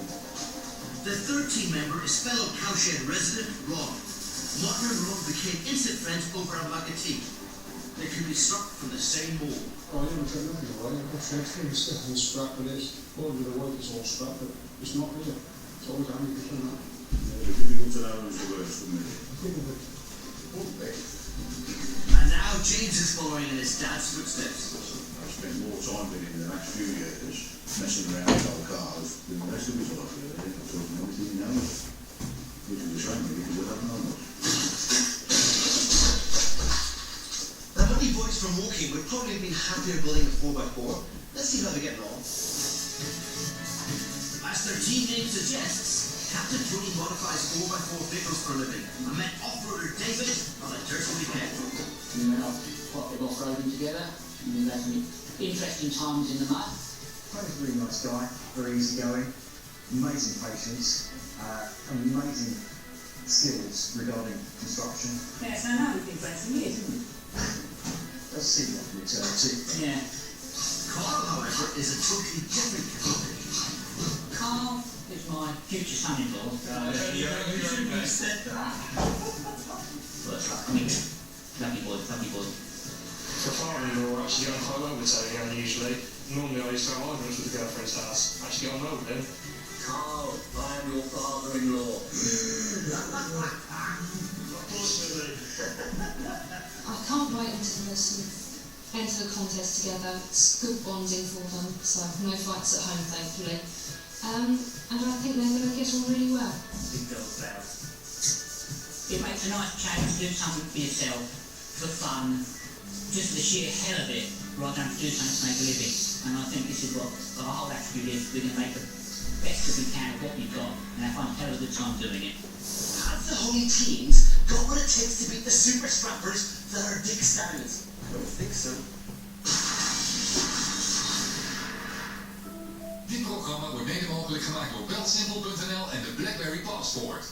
The third team member is fellow cowshed resident Ron. Martin and Ron became instant friends over a mug of tea. They can be struck from the same mould. Oh, yeah, we've got nothing away. I've got everything stuff and scrap with this. All with the weight is all scrap, but it's not here. It's always handy to turn up. Yeah, the difficult to know is the worst for me. And now James is following in his dad's footsteps. I've spent more time with him in the last few years messing around with old cars than the rest of his life really. I told him everything he knows. Which is a shame really because I don't know much. The money boys from Walking would probably have been happier building a 4x4. Let's see how they're getting on. As their team name suggests, Captain Tony modifies 4x4 vehicles for a living and met off-roader David on a dirty weekend. We went quite a bit off-roading together, and we've had some interesting times in the mud. Tony's a really nice guy, very easygoing, amazing patience, amazing skills regarding construction. Yes, I know, we've been friends for years, haven't we? Does seem like an eternity. Yeah. Carl, however, is a totally different character. Carl is my future son-in-law. You shouldn't have said that. Well, it's like, I mean, lucky boy. For father-in-law, actually get on quite well with Tony unusually. Normally I used to have arguments with the girlfriend's house. Actually get on well with him. Carl, I am your father-in-law. I can't wait until they sort of enter the contest together. It's good bonding for them, so no fights at home, thankfully. And I think they're going to get on really well. Big girl crowd. It makes a nice change to do something for yourself, for fun, just for the sheer hell of it, rather than to do something to make a living. And I think this is what the whole attribute is. We're going to make the best that we can of what we've got, and have fun, hell of a good time doing it. Have the holy teams got what it takes to beat the super scrappers that are Dick Standards? I don't think so. Dit programma wordt mede mogelijk gemaakt door beltsimpel.nl en de BlackBerry Passport.